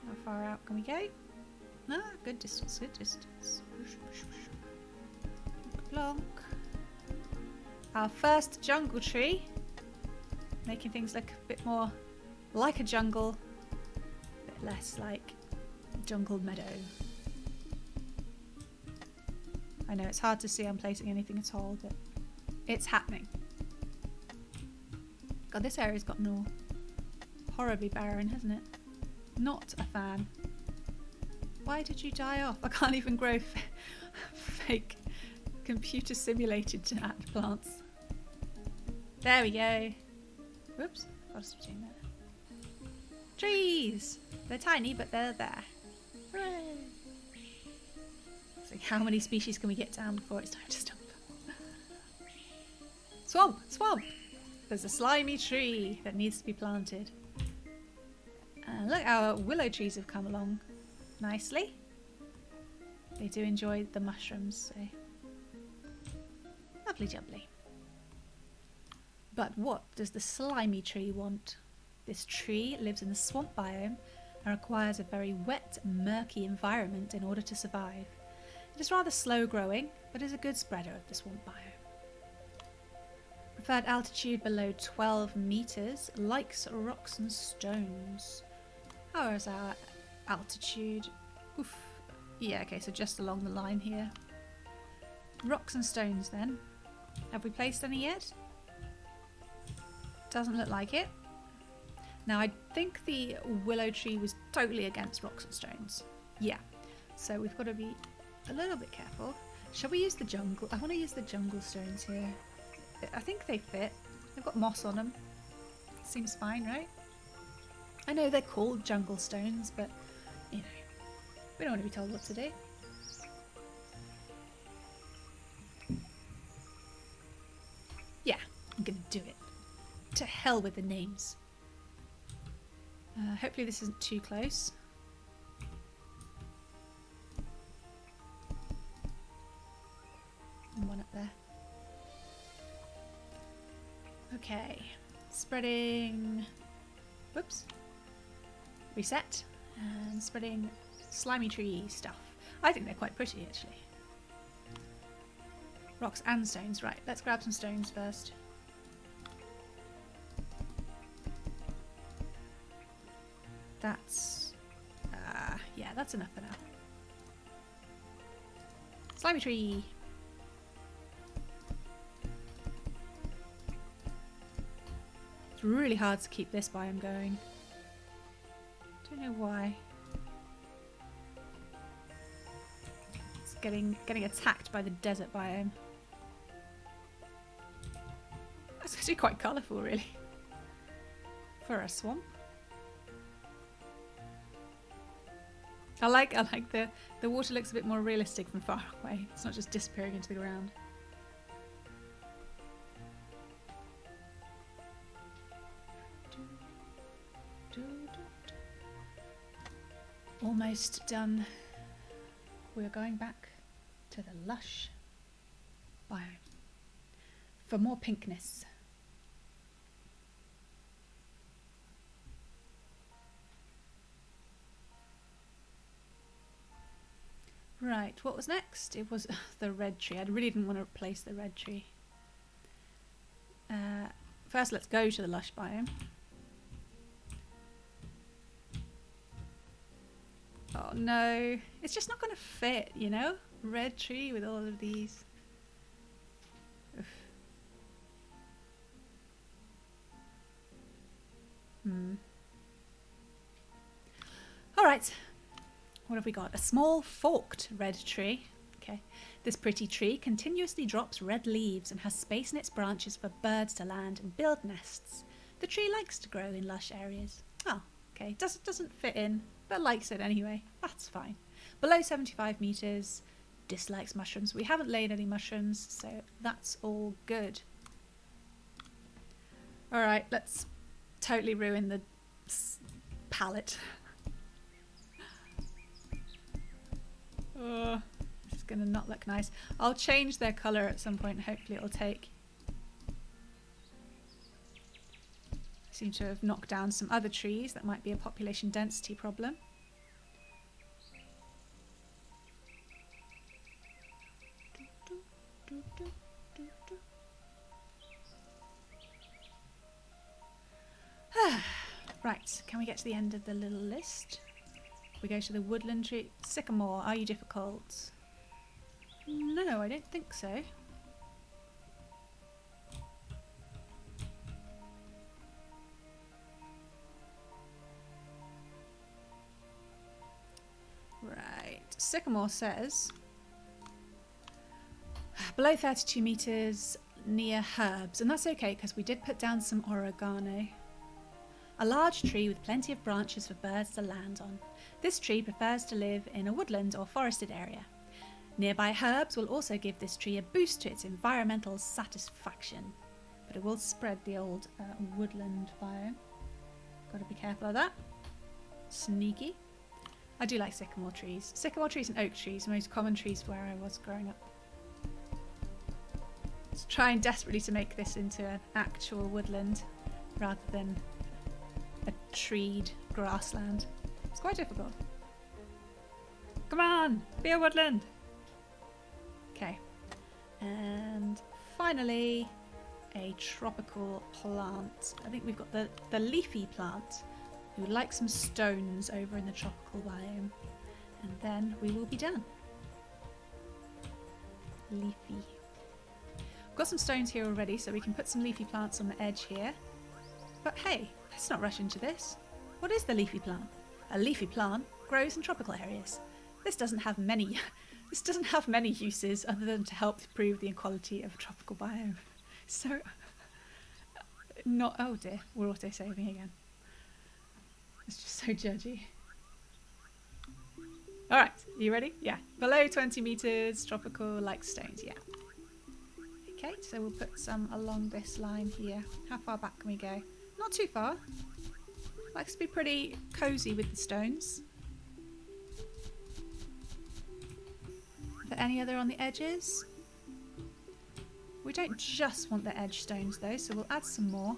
How far out can we go? Ah, good distance, good distance. Plonk. Our first jungle tree. Making things look a bit more like a jungle, a bit less like jungle meadow. I know it's hard to see I'm placing anything at all, but it's happening. God, this area's gotten all horribly barren, hasn't it? Not a fan. Why did you die off? I can't even grow fake computer simulated plants. There we go. Whoops, got to stop doing that. Trees! They're tiny, but they're there. Hooray! So how many species can we get down before it's time to stop? Swamp! Swamp! There's a slimy tree that needs to be planted. And look, our willow trees have come along nicely. They do enjoy the mushrooms, so... Lovely jubbly. But what does the slimy tree want? This tree lives in the swamp biome and requires a very wet, murky environment in order to survive. It is rather slow growing, but is a good spreader of the swamp biome. Preferred altitude below 12 meters, likes rocks and stones. How is our altitude? Oof. Yeah, okay, so just along the line here. Rocks and stones then. Have we placed any yet? Doesn't look like it. Now I think the willow tree was totally against rocks and stones. Yeah, so we've got to be a little bit careful. Shall we use the jungle? I want to use the jungle stones here. I think they fit. They've got moss on them. Seems fine, right? I know they're called jungle stones, but you know, we don't want to be told what to do. Yeah, I'm gonna do it. To hell with the names. Hopefully this isn't too close. And one up there. Okay. Spreading... Whoops. Reset. And spreading slimy tree stuff. I think they're quite pretty actually. Rocks and stones. Right, let's grab some stones first. That's... yeah, that's enough for now. Slimy tree! It's really hard to keep this biome going. Don't know why. It's getting attacked by the desert biome. That's actually quite colourful, really. For a swamp. I like the water looks a bit more realistic from far away. It's not just disappearing into the ground. Almost done. We're going back to the lush biome for more pinkness. Right, what was next? It was the red tree. I really didn't want to replace the red tree. First, let's go to the lush biome. Oh no, it's just not going to fit, you know? Red tree with all of these. Oof. Alright, what have we got? A small forked red tree. Okay. This pretty tree continuously drops red leaves and has space in its branches for birds to land and build nests. The tree likes to grow in lush areas. Oh, okay. Doesn't fit in, but likes it anyway. That's fine. Below 75 metres, dislikes mushrooms. We haven't laid any mushrooms, so that's all good. Alright, let's totally ruin the palette. Oh, this is going to not look nice. I'll change their colour at some point. Hopefully it'll take. Seem to have knocked down some other trees. That might be a population density problem. Right, can we get to the end of the little list? We go to the woodland tree. Sycamore, are you difficult? No, I don't think so. Right, Sycamore says below 32 metres near herbs, and that's okay because we did put down some oregano. A large tree with plenty of branches for birds to land on. This tree prefers to live in a woodland or forested area. Nearby herbs will also give this tree a boost to its environmental satisfaction, but it will spread the old woodland biome. Got to be careful of that. Sneaky. I do like sycamore trees. Sycamore trees and oak trees, the most common trees where I was growing up. It's trying desperately to make this into an actual woodland rather than a treed grassland. It's quite difficult. Come on, be a woodland. Okay, and finally a tropical plant. I think we've got the leafy plant. We would like some stones over in the tropical biome, and then we will be done. Leafy. We've got some stones here already, so we can put some leafy plants on the edge here. But hey, let's not rush into this. What is the leafy plant? A leafy plant grows in tropical areas. This doesn't have many uses other than to help improve the equality of a tropical biome. So, oh dear, we're auto-saving again. It's just so judgy. Alright, are you ready? Yeah. Below 20 metres, tropical like stones, yeah. Okay, so we'll put some along this line here. How far back can we go? Not too far. Likes to be pretty cosy with the stones. Are there any other on the edges? We don't just want the edge stones though, so we'll add some more.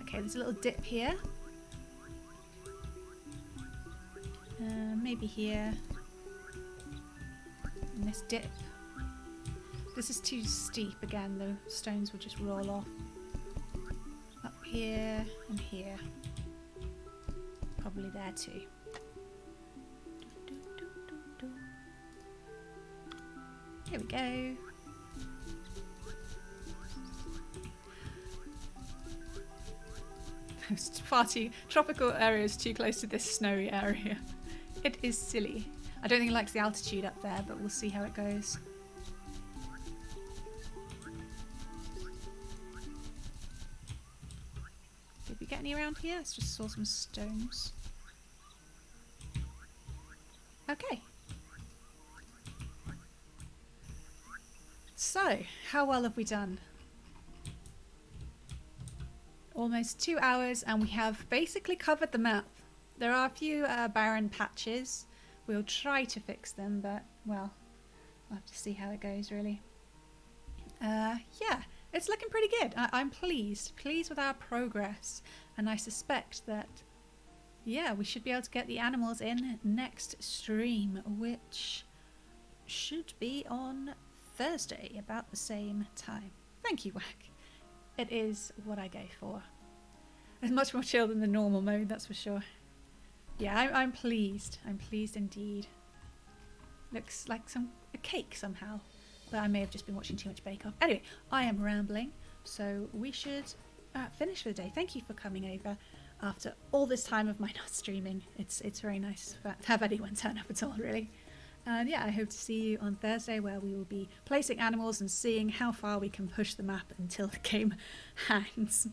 Okay, there's a little dip here. Maybe here. And this dip. This is too steep again, the stones will just roll off. Up here and here. Probably there too. Here we go. It's far too tropical areas too close to this snowy area. It is silly. I don't think it likes the altitude up there, but we'll see how it goes. Did we get any around here? Let's just saw some stones. Okay. So, how well have we done? Almost 2 hours and we have basically covered the map. There are a few barren patches. We'll try to fix them, but, well, we'll have to see how it goes, really. Yeah, it's looking pretty good. I'm pleased with our progress, and I suspect that yeah, we should be able to get the animals in next stream, which should be on Thursday about the same time. Thank you, Wack. It is what I go for. It's much more chill than the normal mode, that's for sure. Yeah, I'm pleased. I'm pleased indeed. Looks like a cake somehow. But I may have just been watching too much Bake Off. Anyway, I am rambling, so we should finish for the day. Thank you for coming over after all this time of my not streaming. It's very nice to have anyone turn up at all, really. And yeah, I hope to see you on Thursday, where we will be placing animals and seeing how far we can push the map until the game hangs.